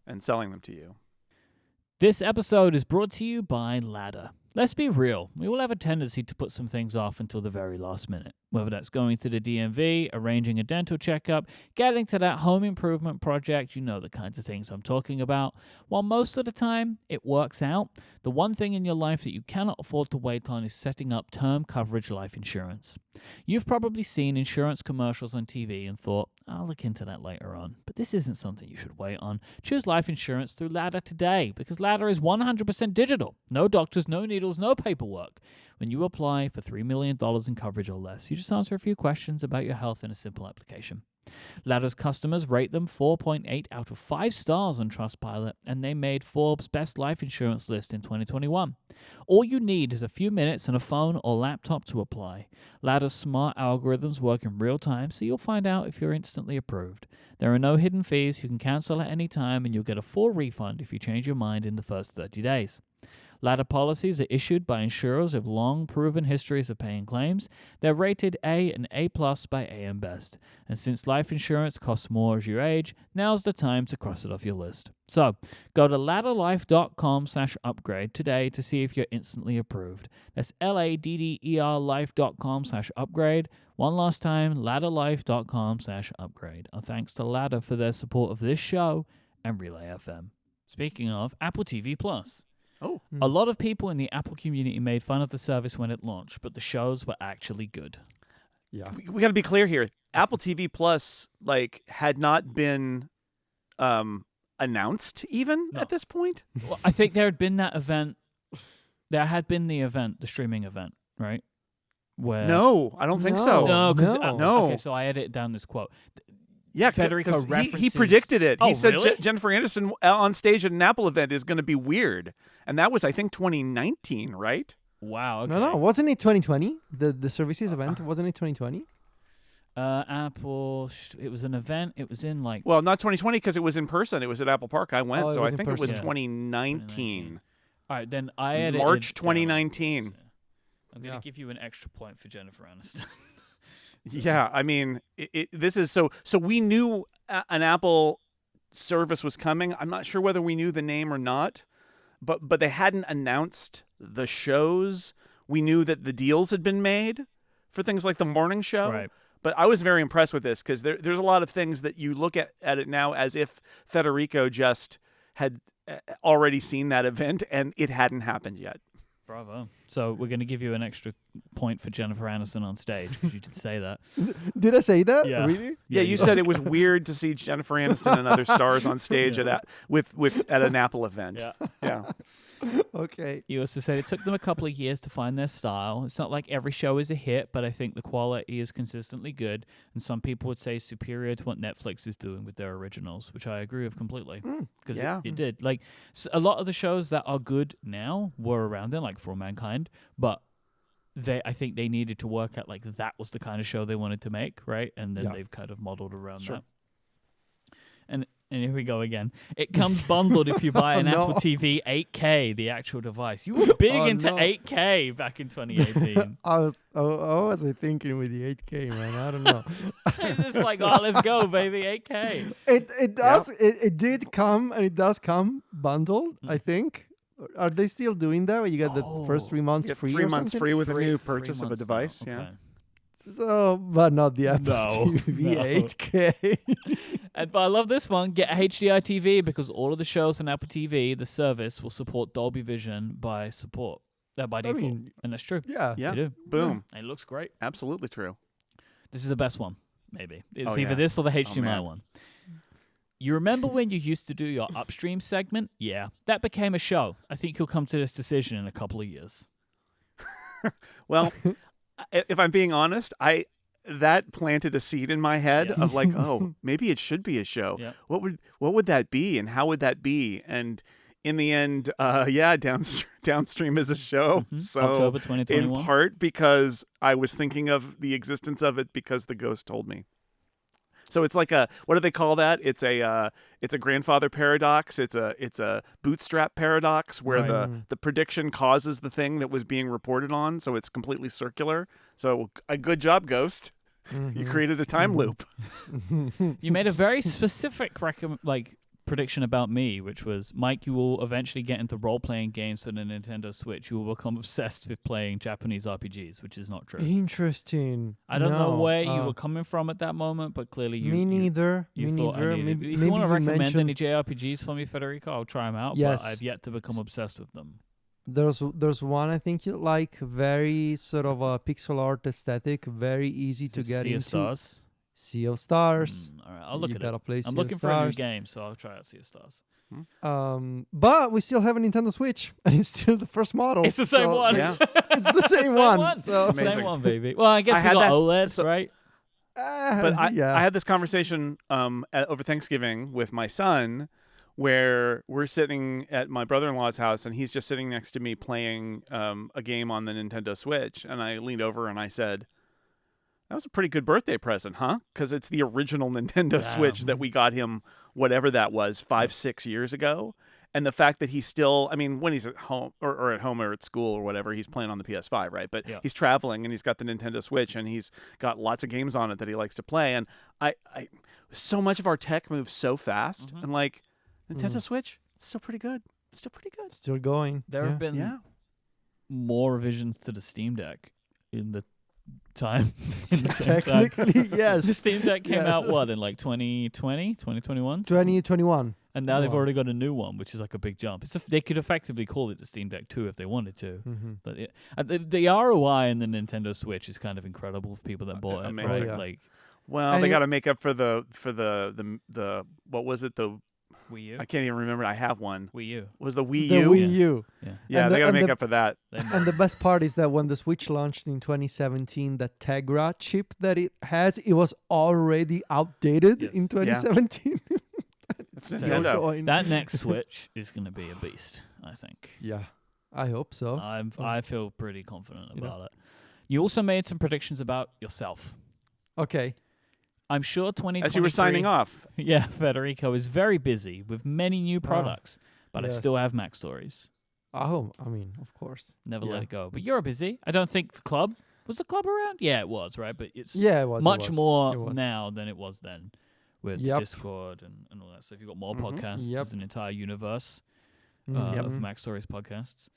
and selling them to you. This episode is brought to you by Ladder. Let's be real, we all have a tendency to put some things off until the very last minute. Whether that's going to the DMV, arranging a dental checkup, getting to that home improvement project, you know the kinds of things I'm talking about. While most of the time it works out, the one thing in your life that you cannot afford to wait on is setting up term coverage life insurance. You've probably seen insurance commercials on TV and thought, I'll look into that later on. But this isn't something you should wait on. Choose life insurance through Ladder today, because Ladder is 100% digital. No doctors, no needles, no paperwork. When you apply for $3 million in coverage or less, you just answer a few questions about your health in a simple application. Ladder's customers rate them 4.8 out of 5 stars on Trustpilot, and they made Forbes' Best Life Insurance list in 2021. All you need is a few minutes and a phone or laptop to apply. Ladder's smart algorithms work in real time, so you'll find out if you're instantly approved. There are no hidden fees, you can cancel at any time, and you'll get a full refund if you change your mind in the first 30 days. Ladder policies are issued by insurers with long proven histories of paying claims. They're rated A and A+ by AM Best. And since life insurance costs more as you age, now's the time to cross it off your list. So, go to ladderlife.com/upgrade today to see if you're instantly approved. That's LADDERlife.com/upgrade. One last time, ladderlife.com/upgrade. Our thanks to Ladder for their support of this show and Relay FM. Speaking of, Apple TV Plus. Oh. A lot of people in the Apple community made fun of the service when it launched, but the shows were actually good. Yeah. We got to be clear here. Apple TV Plus had not been announced even at this point. Well, I think there had been that event. There had been the event, the streaming event, right? Where No, I don't think so. No, because No. Okay, so I edited down this quote. Yeah, Federico 'cause he references- predicted it. Oh, He said really? Jennifer Aniston on stage at an Apple event is going to be weird, and that was I think 2019, right? Wow. Okay. No, wasn't it 2020? The services event, wasn't it 2020? Apple. It was an event. It was in like. Well, not 2020 because it was in person. It was at Apple Park. I went, Oh, it so I was in think it was person. 2019. All right, then I edited March down- 2019. I'm gonna Yeah. give you an extra point for Jennifer Aniston. Yeah, I mean, this is so we knew an Apple service was coming. I'm not sure whether we knew the name or not, but they hadn't announced the shows. We knew that the deals had been made for things like the morning show. Right. But I was very impressed with this because there's a lot of things that you look at it now as if Federico just had already seen that event and it hadn't happened yet. Bravo. So we're going to give you an extra point for Jennifer Aniston on stage because you did say that. Did I say that? Yeah. Really? Yeah, you said it was weird to see Jennifer Aniston and other stars on stage at an Apple event. Yeah. Okay. You also said it took them a couple of years to find their style. It's not like every show is a hit, but I think the quality is consistently good. And some people would say superior to what Netflix is doing with their originals, which I agree with completely. Because it did. Like, a lot of the shows that are good now were around then, like For All Mankind, but I think they needed to work out, like, that was the kind of show they wanted to make, right? And then they've kind of modeled around that. And here we go again. It comes bundled if you buy an Apple TV 8K, the actual device. You were big into 8K back in 2018. I was thinking with the 8K, man. I don't know. It's just like, oh, let's go, baby, 8K. It does. It did come, and it does come bundled, I think. Are they still doing that? Where you get the first 3 months free? 3 months something? free with a new purchase of a device. Now. Yeah. Okay. So, but not the Apple TV 8K. But I love this one. Get a HDI TV because all of the shows on Apple TV, the service, will support Dolby Vision by default. And that's true. Yeah. They do. Boom. And it looks great. Absolutely true. This is the best one, maybe. It's Oh, either yeah. this or the HDMI man. one. You remember when you used to do your upstream segment? Yeah. That became a show. I think you'll come to this decision in a couple of years. Well, if I'm being honest, that planted a seed in my head of like, oh, maybe it should be a show. Yeah. What would that be, and how would that be? And in the end, downstream is a show. So October 2021. in part because I was thinking of the existence of it because the ghost told me. So it's like what do they call that? It's a grandfather paradox. It's a bootstrap paradox where the prediction causes the thing that was being reported on. So it's completely circular. So a good job, Ghost. You created a time loop. You made a very specific prediction about me, which was, Mike, you will eventually get into role-playing games for the Nintendo Switch. You will become obsessed with playing Japanese RPGs, which is not true. Interesting. I don't know where you were coming from at that moment, but clearly you... Me neither. You thought I needed... Maybe, if you want to recommend mentioned... any JRPGs for me, Federico, I'll try them out, Yes. but I've yet to become obsessed with them. There's one I think you like, very sort of a pixel art aesthetic, very easy to get Sea into. of Stars? Sea of Stars. All right, I'll look You at gotta it. play I'm Sea of looking for a new Stars. game, so I'll try out Sea of Stars. But we still have a Nintendo Switch, and it's still the first model. It's the same one. Yeah. It's the same one. So It's the same Amazing. one, baby. Well, I guess I we had got that- OLEDs, right? But I had this conversation over Thanksgiving with my son, where we're sitting at my brother-in-law's house, and he's just sitting next to me playing a game on the Nintendo Switch, and I leaned over and I said, "That was a pretty good birthday present, huh?" Because it's the original Nintendo Switch that we got him, whatever that was, 5-6 years ago. And the fact that he's still, I mean, when he's at home or at home or at school or whatever, he's playing on the PS5, right? But he's traveling and he's got the Nintendo Switch and he's got lots of games on it that he likes to play. And so much of our tech moves so fast. And like, Nintendo Switch, it's still pretty good. It's still pretty good. still going. There have been more revisions to the Steam Deck in the time. In the same time. Technically, yes. The Steam Deck came out, in like 2020, 2021? 2021. And now they've already got a new one, which is like a big jump. They could effectively call it the Steam Deck 2 if they wanted to. But the ROI in the Nintendo Switch is kind of incredible for people that bought it. Amazing. Right? Like, Well, And they it- got to make up for the what was it, the Wii U? I can't even remember. I have one. Wii U. Was the Wii The U? Wii U. Yeah, And they got to and make up for that. And the best part is that when the Switch launched in 2017, the Tegra chip that it has, it was already outdated Yes. in 2017. It's Still Nintendo. going. That next Switch is going to be a beast, I think. Yeah, I hope so. I feel pretty confident about it. You also made some predictions about yourself. Okay. I'm sure 2023... As you were signing off. Yeah, Federico is very busy with many new products, but I still yes. have Mac stories. Oh, I mean, of course. Never Yeah. let it go. But you're busy. I don't think the club... Was the club around? Yeah, it was, right? But it's Yeah, it was. much It more was. now than it was then with Yep. Discord and all that stuff. You've got more Mhm. podcasts. Yep. There's an entire universe Mhm. of Mac Stories podcasts.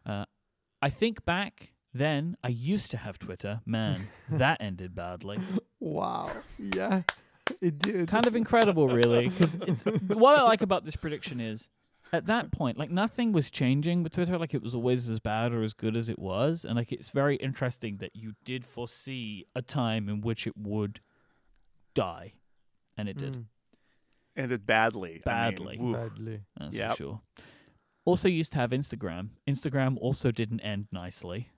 I think back then, I used to have Twitter. Man, that ended badly. Wow. Yeah, it did. Kind of incredible, really. Because what I like about this prediction is at that point, like nothing was changing with Twitter. Like it was always as bad or as good as it was. And like it's very interesting that you did foresee a time in which it would die. And it did. Ended badly. Badly. I mean, Badly. That's Yep. for sure. Also used to have Instagram. Instagram also didn't end nicely.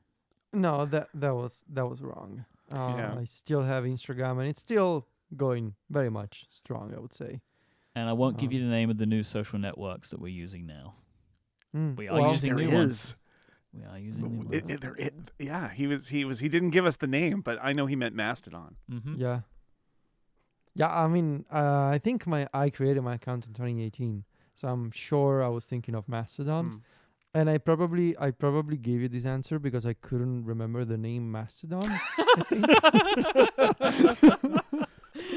No, that was wrong. Yeah. I still have Instagram, and it's still going very much strong, I would say. And I won't give you the name of the new social networks that we're using now. Mm. We are using there new ones. is. We are using new ones. Yeah, he didn't give us the name, but I know he meant Mastodon. Mm-hmm. Yeah. Yeah, I mean, I think I created my account in 2018, so I'm sure I was thinking of Mastodon, Mm. and I probably gave you this answer because I couldn't remember the name Mastodon.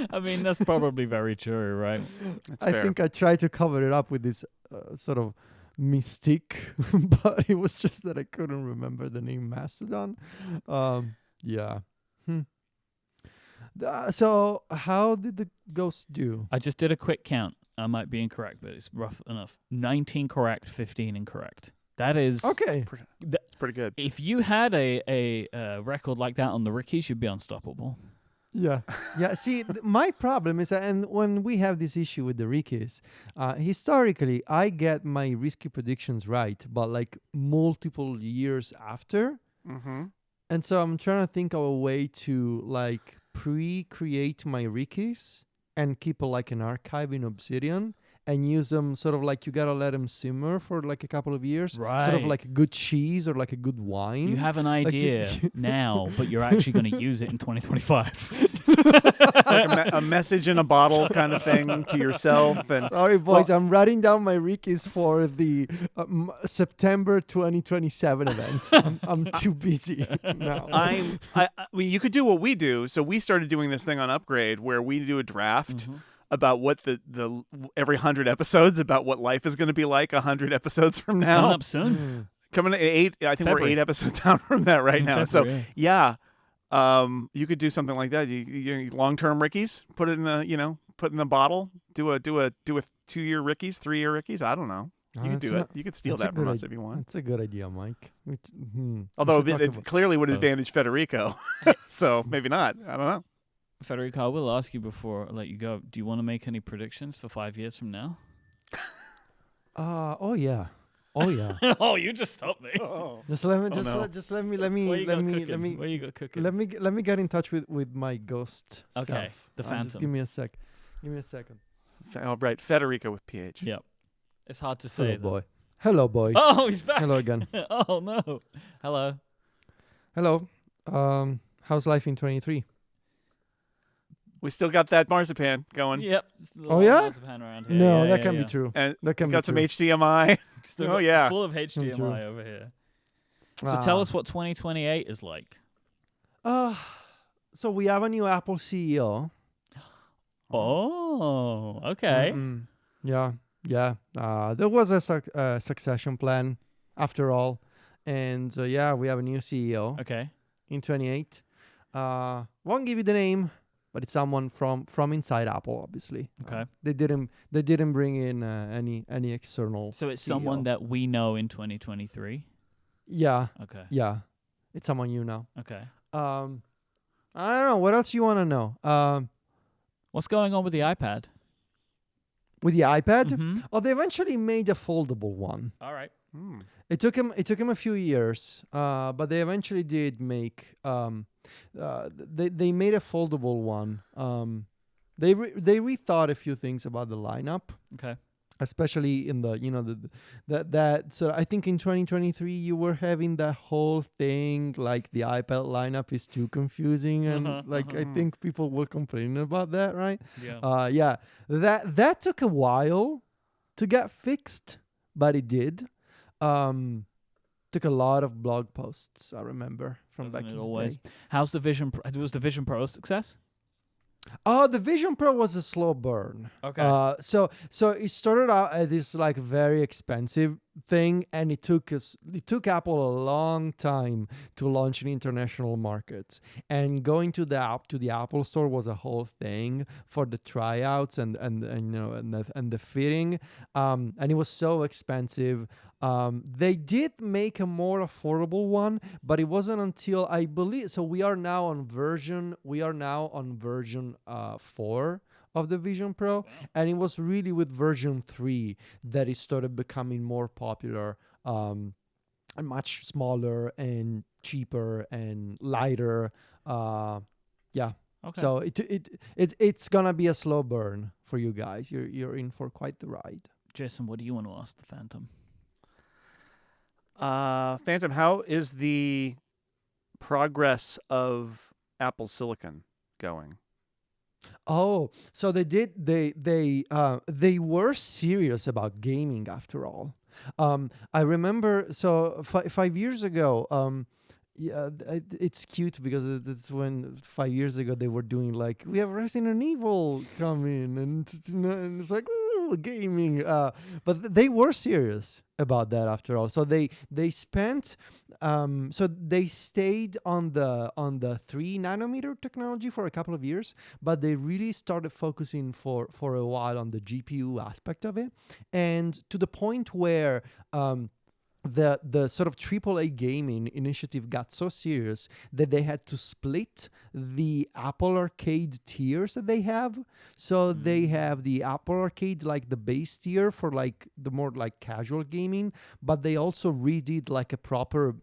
I mean, that's probably very true, right? That's I fair. think I tried to cover it up with this sort of mystique, but it was just that I couldn't remember the name Mastodon. Yeah. So how did the ghost do? I just did a quick count. I might be incorrect, but it's rough enough. 19 correct, 15 incorrect. That is Okay. It's pretty good. If you had a record like that on the Rickies, you'd be unstoppable. Yeah. Yeah. See, my problem is that, and when we have this issue with the Rickies, historically, I get my risky predictions right, but like multiple years after. Mm-hmm. And so I'm trying to think of a way to like pre-create my Rickies and keep like an archive in Obsidian and use them sort of like you gotta let them simmer for like a couple of years. Sort of Right. like a good cheese or like a good wine. You have an idea now, but you're actually going to use it in 2025. It's like a message in a bottle kind of thing to yourself. And Sorry, boys. I'm writing down my Rickies for the September 2027 event. I'm too busy now. I mean, you could do what we do. So we started doing this thing on Upgrade where we do a draft about what the every 100 episodes about what life is going to be like 100 episodes from It's now. coming up soon. Coming at 8. I think February. we're 8 episodes down from that right now. February, So yeah, you could do something like that. You long-term Rickies, put it in the put in the bottle. Do a 2-year Rickies, 3-year Rickies. I don't know. You could do it. You could steal that's a that from good us if you want. That's a good idea, Mike. Although We should it talk clearly would Oh. advantage Federico, so maybe not. I don't know. Federico, I will ask you before I let you go. Do you want to make any predictions for 5 years from now? Oh yeah. Oh, you just stopped me. Just let me. no. Just let me. Where you got cooking? Let me get in touch with my ghost. Okay, self. the Just phantom. give me a sec. Give me a second. Oh, right, Federico with PH. Yep. It's hard to Hello, say. though. boy. Hello, boys. Oh, he's back. Hello again. Oh no. Hello. Hello. How's life in 23? We still got that marzipan going, Yep. Oh, yeah? Marzipan around here. No, Yeah, that yeah, can yeah. be true. and That can got be some true. HDMI. Still Oh, got yeah. full of HDMI True. over here. So tell us what 2028 is like. So we have a new Apple CEO. Oh, okay. Yeah. There was a succession plan after all. And yeah, we have a new CEO Okay. in 28. Won't give you the name, but it's someone from inside Apple, obviously. Okay. They didn't bring in any external. So it's someone CEO. that we know in 2023. Yeah, Okay. yeah. It's someone you know. Okay. I don't know. What else you want to know? What's going on with the iPad? With the iPad? Mhm. Oh, they eventually made a foldable one. All right. Hmm. It took him a few years, but they eventually did make. They made a foldable one. They rethought a few things about the lineup, Okay. especially in the that. So I think in 2023 you were having that whole thing like the iPad lineup is too confusing, and I think people were complaining about that, right? Yeah. Yeah, that took a while to get fixed, but it did. Took a lot of blog posts, I remember, from Doesn't back it in always? the day. How's the Vision? Was the Vision Pro a success? Oh, the Vision Pro was a slow burn. Okay. So it started out as this like very expensive thing, and it took Apple a long time to launch in international markets. And going to the Apple Store was a whole thing for the tryouts and the fitting. And it was so expensive. They did make a more affordable one, but it wasn't until I believe so. We are now on version 4 of the Vision Pro, and it was really with version 3 that it started becoming more popular, and much smaller and cheaper and lighter. Yeah. Okay. So it's gonna be a slow burn for you guys. You're in for quite the ride. Jason, what do you want to ask the Phantom? Phantom, how is the progress of Apple Silicon going? Oh, so they were serious about gaming after all. I remember 5 years ago. Yeah, it's cute because it's when 5 years ago they were doing like we have Resident Evil coming and it's like ooh, gaming. But they were serious about that after all. So they spent so they stayed on the 3 nanometer technology for a couple of years, but they really started focusing for a while on the GPU aspect of it, and to the point where the sort of AAA gaming initiative got so serious that they had to split the Apple Arcade tiers that they have. So they have the Apple Arcade, like the base tier for like the more like casual gaming, but they also redid like a proper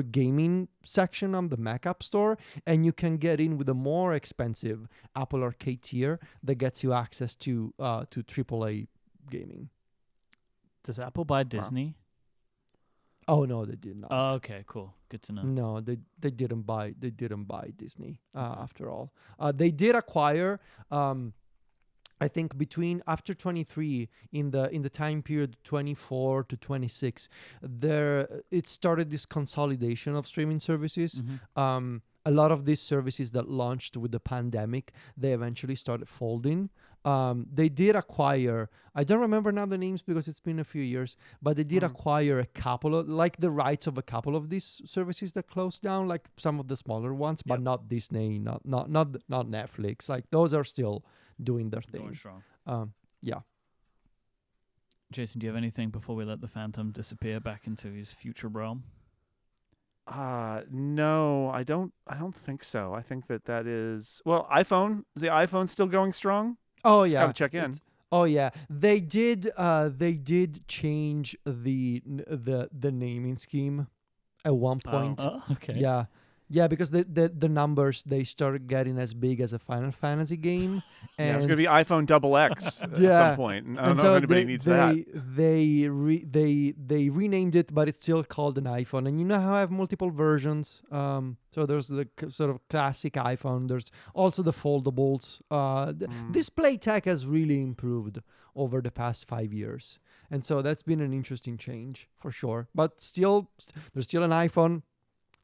gaming section on the Mac App Store, and you can get in with a more expensive Apple Arcade tier that gets you access to AAA gaming. Does Apple buy Disney? Oh no, they did not. Oh, okay, cool. Good to know. No, they didn't buy Disney after all. They did acquire I think after 23 in the time period 24 to 26 it started this consolidation of streaming services. A lot of these services that launched with the pandemic, they eventually started folding. They did acquire, I don't remember now the names because it's been a few years, but they did acquire a couple of, like the rights of a couple of these services that closed down, like some of the smaller ones, but not Disney, not Netflix. Like those are still doing their thing. Going strong. Yeah. Jason, do you have anything before we let the Phantom disappear back into his future realm? No, I don't think so. I think that is well, iPhone. Is the iPhone still going strong? Oh Just yeah. gotta check in. Oh yeah, they did change the naming scheme at one point. Oh, okay. Yeah, because the numbers, they started getting as big as a Final Fantasy game. And Yeah, it's gonna be iPhone XX at some point. And I don't know if anybody needs that. They renamed it, but it's still called an iPhone. And you know how I have multiple versions. So there's the sort of classic iPhone. There's also the foldables. Display tech has really improved over the past 5 years, and so that's been an interesting change for sure. But still, there's still an iPhone.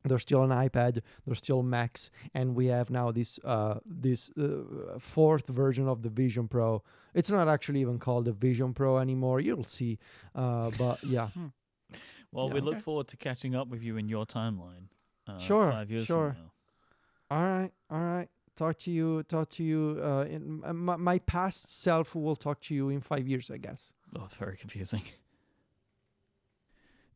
There's still an iPad, there's still Macs, and we have now this fourth version of the Vision Pro. It's not actually even called the Vision Pro anymore. You'll see, but yeah. Well, Yeah. we look forward to catching up with you in your timeline. Sure, 5 years sure. from now. All right. Talk to you. In my past self will talk to you in 5 years, I guess. Oh, it's very confusing.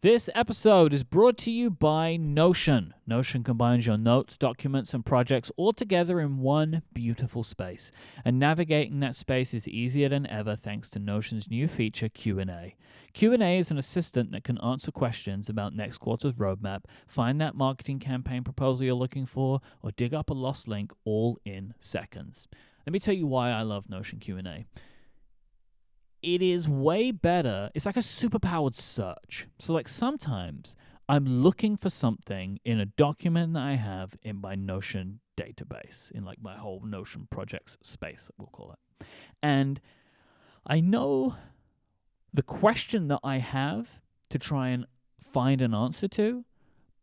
This episode is brought to you by Notion. Notion combines your notes, documents, and projects all together in one beautiful space. And navigating that space is easier than ever thanks to Notion's new feature, Q&A. Q&A is an assistant that can answer questions about next quarter's roadmap, find that marketing campaign proposal you're looking for, or dig up a lost link all in seconds. Let me tell you why I love Notion Q&A. It is way better. It's like a superpowered search. So like sometimes I'm looking for something in a document that I have in my Notion database, in like my whole Notion projects space, we'll call it. And I know the question that I have to try and find an answer to,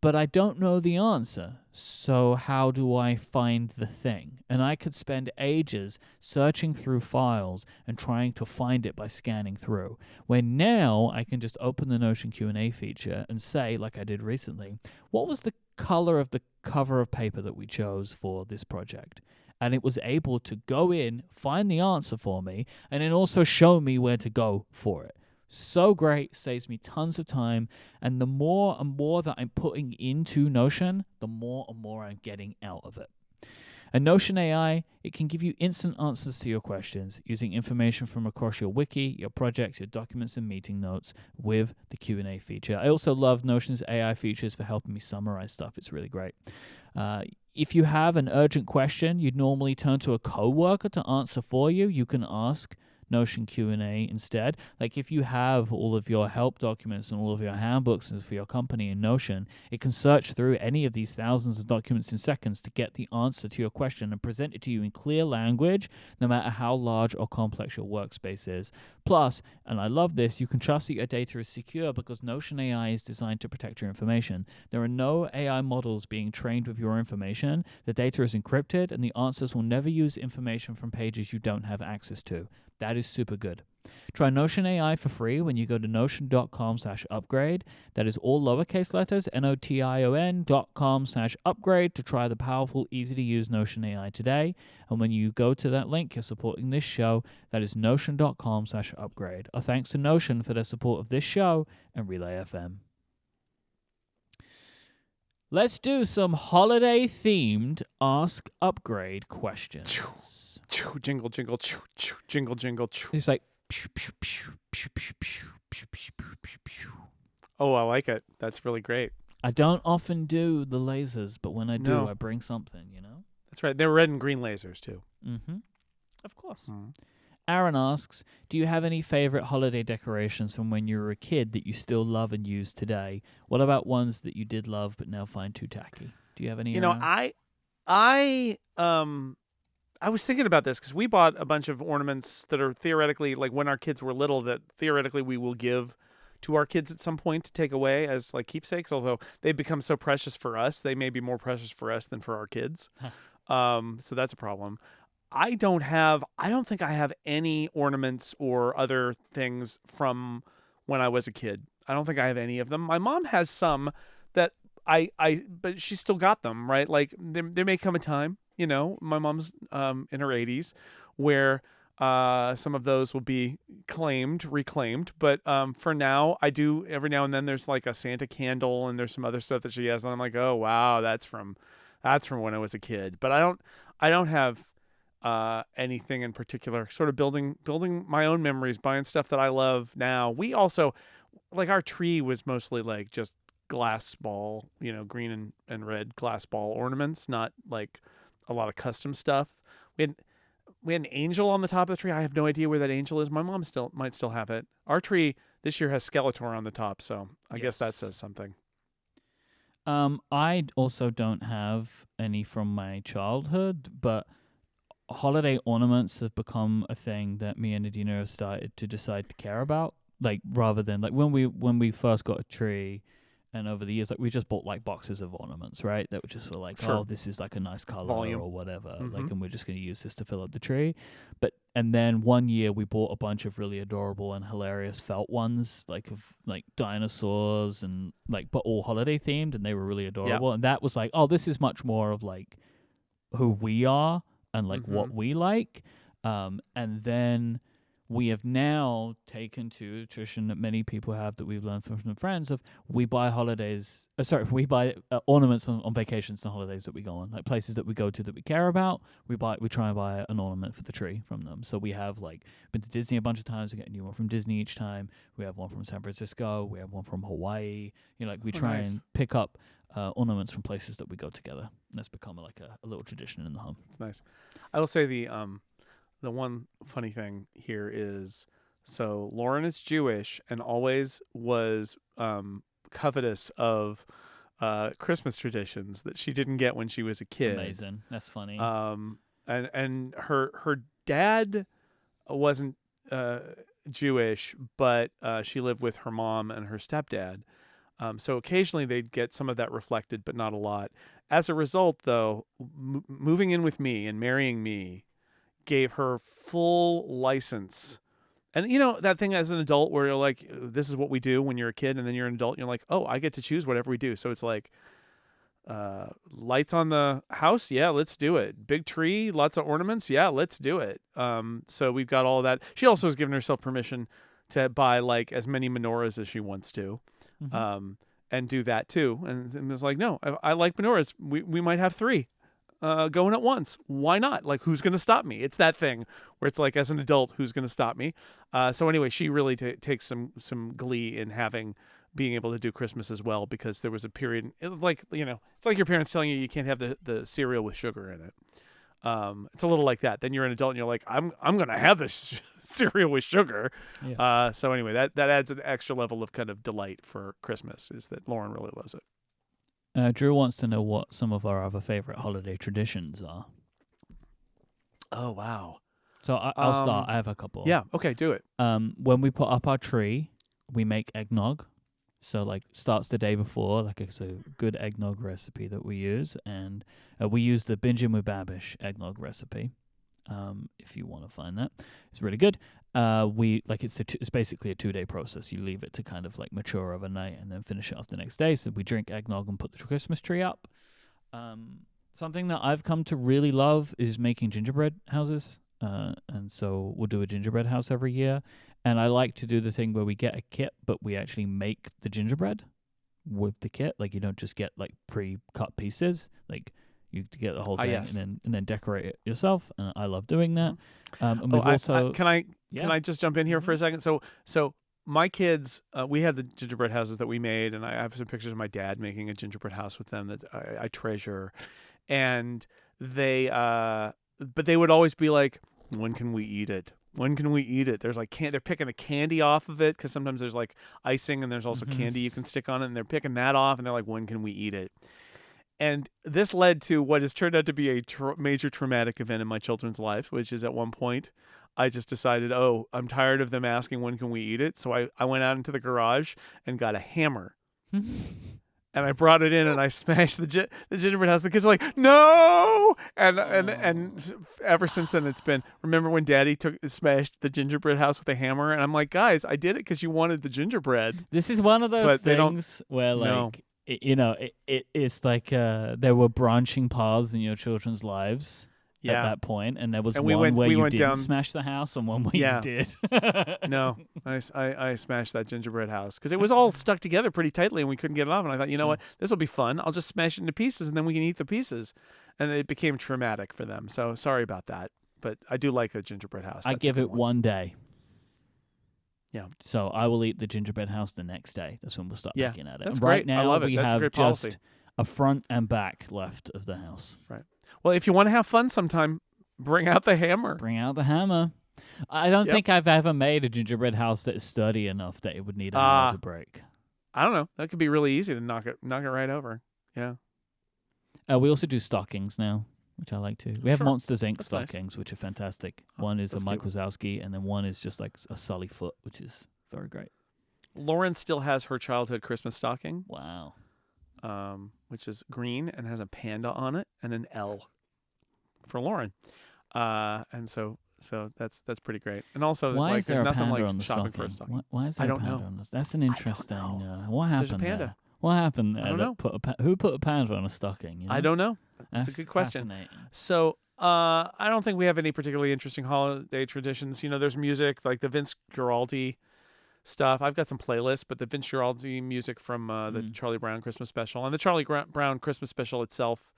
but I don't know the answer. So how do I find the thing? And I could spend ages searching through files and trying to find it by scanning through. When now I can just open the Notion Q&A feature and say, like I did recently, what was the color of the cover of paper that we chose for this project? And it was able to go in, find the answer for me, and then also show me where to go for it. So great, saves me tons of time, and the more and more that I'm putting into Notion, the more and more I'm getting out of it. And Notion AI, it can give you instant answers to your questions using information from across your wiki, your projects, your documents, and meeting notes with the Q&A feature. I also love Notion's AI features for helping me summarize stuff. It's really great. If you have an urgent question, you'd normally turn to a coworker to answer for you. You can ask Notion Q&A instead. Like if you have all of your help documents and all of your handbooks for your company in Notion, it can search through any of these thousands of documents in seconds to get the answer to your question and present it to you in clear language, no matter how large or complex your workspace is. Plus, and I love this, you can trust that your data is secure because Notion AI is designed to protect your information. There are no AI models being trained with your information. The data is encrypted, and the answers will never use information from pages you don't have access to. That is super good. Try Notion AI for free when you go to notion.com/upgrade. That is all lowercase letters, notion.com/upgrade to try the powerful, easy-to-use Notion AI today. And when you go to that link, you're supporting this show. That is notion.com/upgrade. Our thanks to Notion for their support of this show and Relay FM. Let's do some holiday-themed Ask Upgrade questions. Jingle, jingle, jingle, jingle. It's like, oh, I like it. That's really great. I don't often do the lasers, but when I do, No. I bring something, you know? That's right. They're red and green lasers, too. Mm-hmm. Of course. Mm. Aaron asks, do you have any favorite holiday decorations from when you were a kid that you still love and use today? What about ones that you did love but now find too tacky? Do you have any? You know, I was thinking about this because we bought a bunch of ornaments that are theoretically, like when our kids were little, that theoretically we will give to our kids at some point to take away as like keepsakes, although they become so precious for us. They may be more precious for us than for our kids. So that's a problem. I don't think I have any ornaments or other things from when I was a kid. I don't think I have any of them. My mom has some that but she still got them, right? Like there may come a time, you know, my mom's in her 80s, where some of those will be reclaimed. But for now, I do every now and then. There's like a Santa candle, and there's some other stuff that she has, and I'm like, oh wow, that's from when I was a kid. But I don't have anything in particular. Sort of building my own memories, buying stuff that I love now. We also, like, our tree was mostly like just glass ball, you know, green and red glass ball ornaments, not like a lot of custom stuff. We had an angel on the top of the tree. I have no idea where that angel is. My mom might still have it. Our tree this year has Skeletor on the top, so I guess that says something. I also don't have any from my childhood, but holiday ornaments have become a thing that me and Adina have started to decide to care about. Like, rather than like when we first got a tree, and over the years, like, we just bought like boxes of ornaments, right? That were just for like, Sure. Oh, this is like a nice color Volume. or whatever. Mm-hmm. Like, and we're just going to use this to fill up the tree. And then one year we bought a bunch of really adorable and hilarious felt ones, like of like dinosaurs and like, but all holiday themed, and they were really adorable. Yep. And that was like, oh, this is much more of like who we are and like what we like. And then we have now taken to a tradition that many people have, that we've learned from friends, of we buy ornaments on vacations and holidays that we go on, like places that we go to that we care about. We try and buy an ornament for the tree from them. So we have like been to Disney a bunch of times. We get a new one from Disney each time. We have one from San Francisco. We have one from Hawaii. You know, like we try and pick up ornaments from places that we go together. And that's become like a little tradition in the home. It's nice. I will say the one funny thing here is, so Lauren is Jewish and always was covetous of Christmas traditions that she didn't get when she was a kid. Amazing. That's funny. And her dad wasn't Jewish, but she lived with her mom and her stepdad. So occasionally they'd get some of that reflected, but not a lot. As a result, though, moving in with me and marrying me gave her full license. And that thing as an adult where you're like, this is what we do when you're a kid, and then you're an adult, and you're like, oh, I get to choose whatever we do. So it's like, lights on the house, yeah, let's do it. Big tree, lots of ornaments, yeah, let's do it. So we've got all of that. She also has given herself permission to buy like as many menorahs as she wants to, and do that too. And it's like, no, I like menorahs. We might have 3 going at once. Why not? Like, who's going to stop me? It's that thing where it's like, as an adult, who's going to stop me? So anyway, she really takes some glee in being able to do Christmas as well, because there was a period, it's like your parents telling you can't have the cereal with sugar in it. It's a little like that. Then you're an adult and you're like, I'm going to have this cereal with sugar. Yes. So anyway, that adds an extra level of kind of delight for Christmas, is that Lauren really loves it. Drew wants to know what some of our other favorite holiday traditions are. Oh, wow. So I'll start. I have a couple. Yeah. Okay. Do it. When we put up our tree, we make eggnog. So like starts the day before, like it's a good eggnog recipe that we use, and we use the Bingin' with Babish eggnog recipe. If you want to find that, it's really good. It's basically a 2-day process. You leave it to kind of like mature overnight, and then finish it off the next day. So we drink eggnog and put the Christmas tree up. Something that I've come to really love is making gingerbread houses. And so we'll do a gingerbread house every year. And I like to do the thing where we get a kit, but we actually make the gingerbread with the kit. Like, you don't just get like pre-cut pieces. Like, you get the whole thing, yes. and then decorate it yourself. And I love doing that. And we've can I just jump in here for a second? So my kids, we had the gingerbread houses that we made, and I have some pictures of my dad making a gingerbread house with them that I treasure. And but they would always be like, when can we eat it? When can we eat it? There's like they're picking the candy off of it, because sometimes there's like icing and there's also candy you can stick on it, and they're picking that off, and they're like, when can we eat it? And this led to what has turned out to be a major traumatic event in my children's lives, which is at one point I just decided, I'm tired of them asking when can we eat it. So I went out into the garage and got a hammer. And I brought it in and I smashed the gingerbread house. The kids are like, no! And ever since then it's been, remember when Daddy smashed the gingerbread house with a hammer? And I'm like, guys, I did it because you wanted the gingerbread. This is one of those things where like, no. it's like there were branching paths in your children's lives at that point, and there was one where you didn't smash the house and one where you did. No, I smashed that gingerbread house because it was all stuck together pretty tightly and we couldn't get it off. And I thought, you know what, this will be fun. I'll just smash it into pieces and then we can eat the pieces. And it became traumatic for them. So sorry about that. But I do like the gingerbread house. I give it 1 day. Yeah. So I will eat the gingerbread house the next day. That's when we'll start looking at it. That's and right great. now I love it. we That's have great just policy. a front and back left of the house. Right. Well, if you want to have fun sometime, bring out the hammer. Bring out the hammer. I don't think I've ever made a gingerbread house that is sturdy enough that it would need a hammer to break. I don't know. That could be really easy to knock it right over. Yeah. We also do stockings now, which I like too. We have Monsters Inc. That's stockings, nice. Which are fantastic. One is a Mike cute. Wazowski, and then one is just like a Sully foot, which is very great. Lauren still has her childhood Christmas stocking. Wow. Which is green and has a panda on it and an L for Lauren. And so that's pretty great. And also, why is there there's a nothing panda like on the shopping stocking? for a stocking. Why is there a panda on this? That's an interesting. What There's happened a panda. there? What happened there? I don't know. Who put a panda on a stocking? You know? I don't know. That's a good question. Fascinating. So I don't think we have any particularly interesting holiday traditions. There's music like the Vince Guaraldi stuff. I've got some playlists, but the Vince Guaraldi music from the Charlie Brown Christmas special and the Charlie Brown Christmas special itself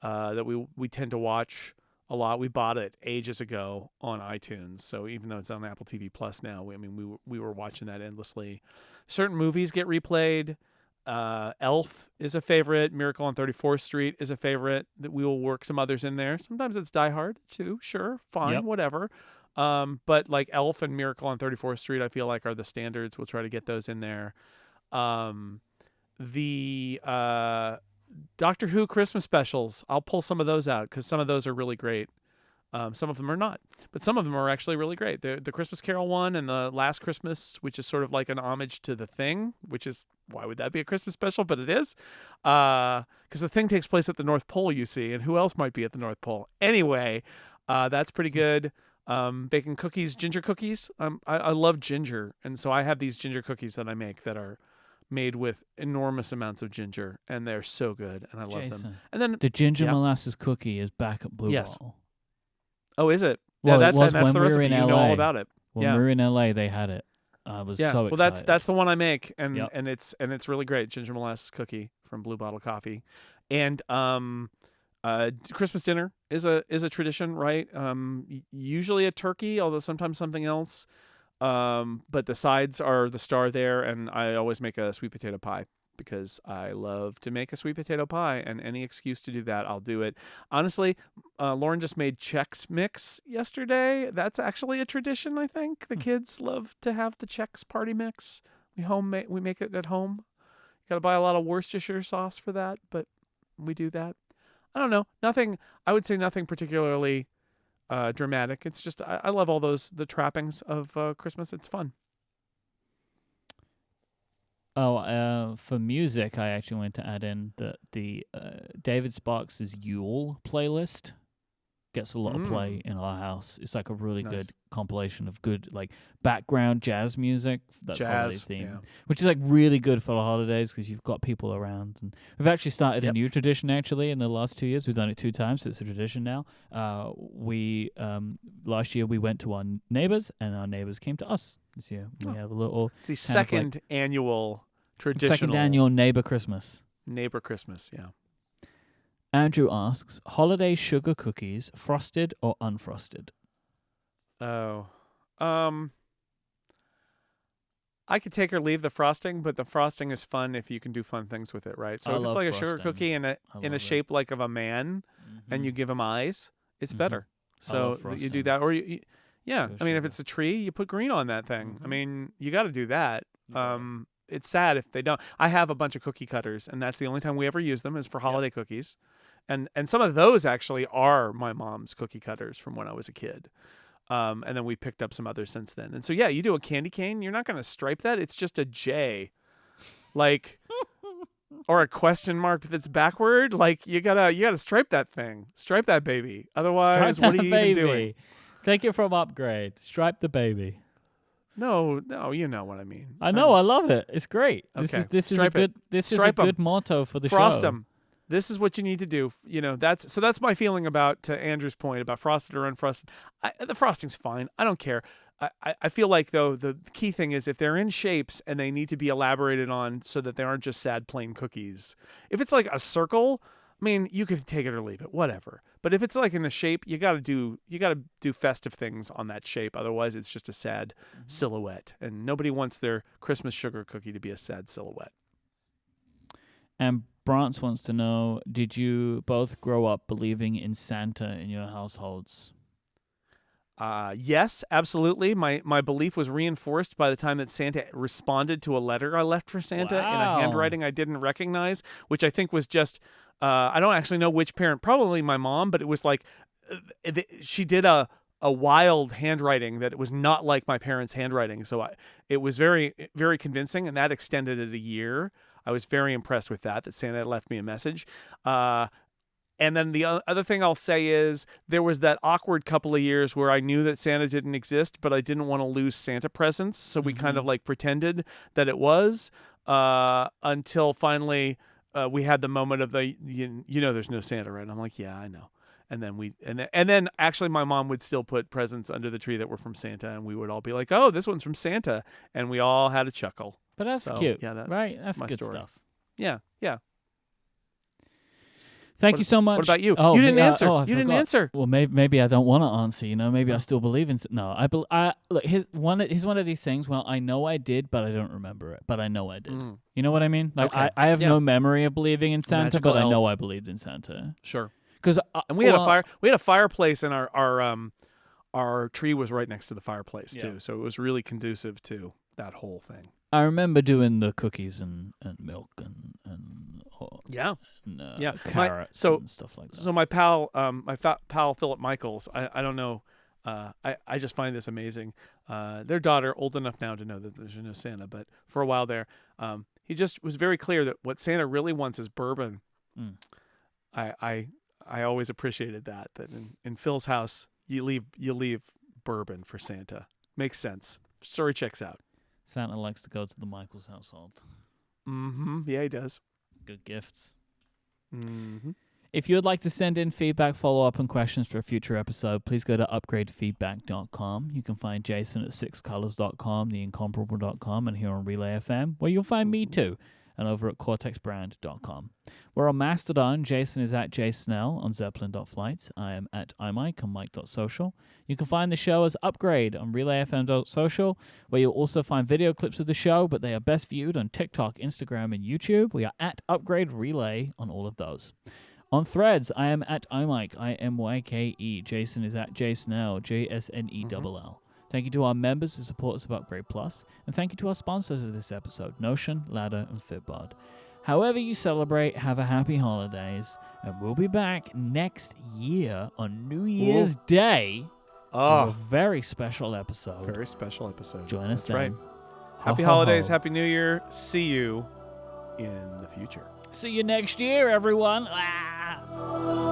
that we tend to watch a lot. We bought it ages ago on iTunes, so even though it's on Apple TV Plus now, we were watching that endlessly. Certain movies get replayed. Elf is a favorite. Miracle on 34th Street is a favorite. That we will work some others in there. Sometimes it's Die Hard too. Sure, fine, whatever. But like Elf and Miracle on 34th Street, I feel like are the standards. We'll try to get those in there. The Doctor Who Christmas specials, I'll pull some of those out because some of those are really great. Some of them are not, but some of them are actually really great. The Christmas Carol one and the Last Christmas, which is sort of like an homage to The Thing, which is, why would that be a Christmas special? But it is, because The Thing takes place at the North Pole, you see, and who else might be at the North Pole? Anyway, that's pretty good. Baking cookies, ginger cookies. I love ginger, and so I have these ginger cookies that I make that are made with enormous amounts of ginger, and they're so good, and I love them. And then the ginger molasses cookie is back at Blue Bottle. Oh, is it? Well, yeah, that's when the we recipe. were in LA. You know all about it. When we were in LA, they had it. I was so excited. Well, that's the one I make, and it's really great. Ginger molasses cookie from Blue Bottle Coffee, and Christmas dinner is a tradition, right? Usually a turkey, although sometimes something else. But the sides are the star there, and I always make a sweet potato pie because I love to make a sweet potato pie, and any excuse to do that, I'll do it. Honestly, Lauren just made Chex Mix yesterday. That's actually a tradition, I think. The kids love to have the Chex Party Mix. We make it at home. Got to buy a lot of Worcestershire sauce for that, but we do that. I don't know. I would say nothing particularly dramatic. It's just I love all the trappings of Christmas. It's fun. For music, I actually wanted to add in the David Sparks' Yule playlist. Gets a lot of play in our house. It's like a really good compilation of good like background jazz music. That's holiday theme, which is like really good for the holidays because you've got people around. And we've actually started a new tradition actually in the last 2 years. We've done it 2 times, so it's a tradition now. We last year we went to our neighbors, and our neighbors came to us this year. We have a little. It's the second annual traditional. Second annual neighbor Christmas. Neighbor Christmas, yeah. Andrew asks, holiday sugar cookies, frosted or unfrosted? Oh. I could take or leave the frosting, but the frosting is fun if you can do fun things with it, right? So if it's like a sugar cookie in a shape like of a man, and you give him eyes, it's better. So you do that, or I mean, if it's a tree, you put green on that thing. I mean, you got to do that. It's sad if they don't. I have a bunch of cookie cutters, and that's the only time we ever use them is for holiday cookies. And some of those actually are my mom's cookie cutters from when I was a kid. And then we picked up some others since then. And so, you do a candy cane. You're not going to stripe that. It's just a J. Like, or a question mark that's backward. Like, you gotta stripe that thing. Stripe that baby. Otherwise, what are you even doing? Take it from Upgrade. Stripe the baby. No, you know what I mean. I know, I love it. It's great. Okay. This is a good motto for the show. Frost them. This is what you need to do. That's my feeling about to Andrew's point about frosted or unfrosted. The frosting's fine. I don't care. I feel like though the key thing is if they're in shapes and they need to be elaborated on so that they aren't just sad plain cookies. If it's like a circle, I mean, you could take it or leave it, whatever. But if it's like in a shape, you gotta do festive things on that shape. Otherwise, it's just a sad silhouette, and nobody wants their Christmas sugar cookie to be a sad silhouette. And Brantz wants to know: did you both grow up believing in Santa in your households? Yes, absolutely. My belief was reinforced by the time that Santa responded to a letter I left for Santa in a handwriting I didn't recognize, which I think was just. I don't actually know which parent, probably my mom, but it was like she did a wild handwriting that was not like my parents' handwriting. So it was very, very convincing, and that extended it a year. I was very impressed with that Santa had left me a message. And then the other thing I'll say is there was that awkward couple of years where I knew that Santa didn't exist, but I didn't want to lose Santa presents. So we kind of like pretended that it was until finally... we had the moment of there's no Santa, right? And I'm like, yeah, I know. And then actually my mom would still put presents under the tree that were from Santa, and we would all be like, oh, this one's from Santa. And we all had a chuckle. But that's cute. Yeah, right? That's good story. Stuff. Yeah. Thank you so much. What about you? You didn't answer. You didn't answer. Well, maybe I don't want to answer. Maybe I still believe in. No, look. Here's one of these things. Well, I know I did, but I don't remember it. But I know I did. You know what I mean? Like I have no memory of believing in Santa, but I know I believed in Santa. Sure. Because and we had a fire. We had a fireplace, and our tree was right next to the fireplace too. So it was really conducive to that whole thing. I remember doing the cookies and milk and Yeah. Yeah. carrots and stuff like that. So my pal, pal Philip Michaels, I don't know, I just find this amazing. Their daughter, old enough now to know that there's no Santa, but for a while there, he just was very clear that what Santa really wants is bourbon. I always appreciated that in Phil's house you leave bourbon for Santa. Makes sense. Story checks out. Santa likes to go to the Michaels household. Mm-hmm. Yeah, he does. Good gifts. Mm-hmm. If you would like to send in feedback, follow-up, and questions for a future episode, please go to upgradefeedback.com. You can find Jason at sixcolors.com, theincomparable.com, and here on Relay FM, where you'll find me too, and over at cortexbrand.com. We're on Mastodon. Jason is at jsnell on zeppelin.flights. I am at imike on mike.social. You can find the show as Upgrade on relayfm.social, where you'll also find video clips of the show, but they are best viewed on TikTok, Instagram, and YouTube. We are at Upgrade Relay on all of those. On Threads, I am at imike, IMYKE. Jason is at jsnell, JSNELL. Thank you to our members who support us of Upgrade Plus, and thank you to our sponsors of this episode, Notion, Ladder, and Fitbod. However you celebrate, have a happy holidays, and we'll be back next year on New Year's Day with a very special episode. Very special episode. Join us That's then. right. Ho, Happy ho, holidays, ho. Happy New Year. See you in the future. See you next year, everyone. Ah!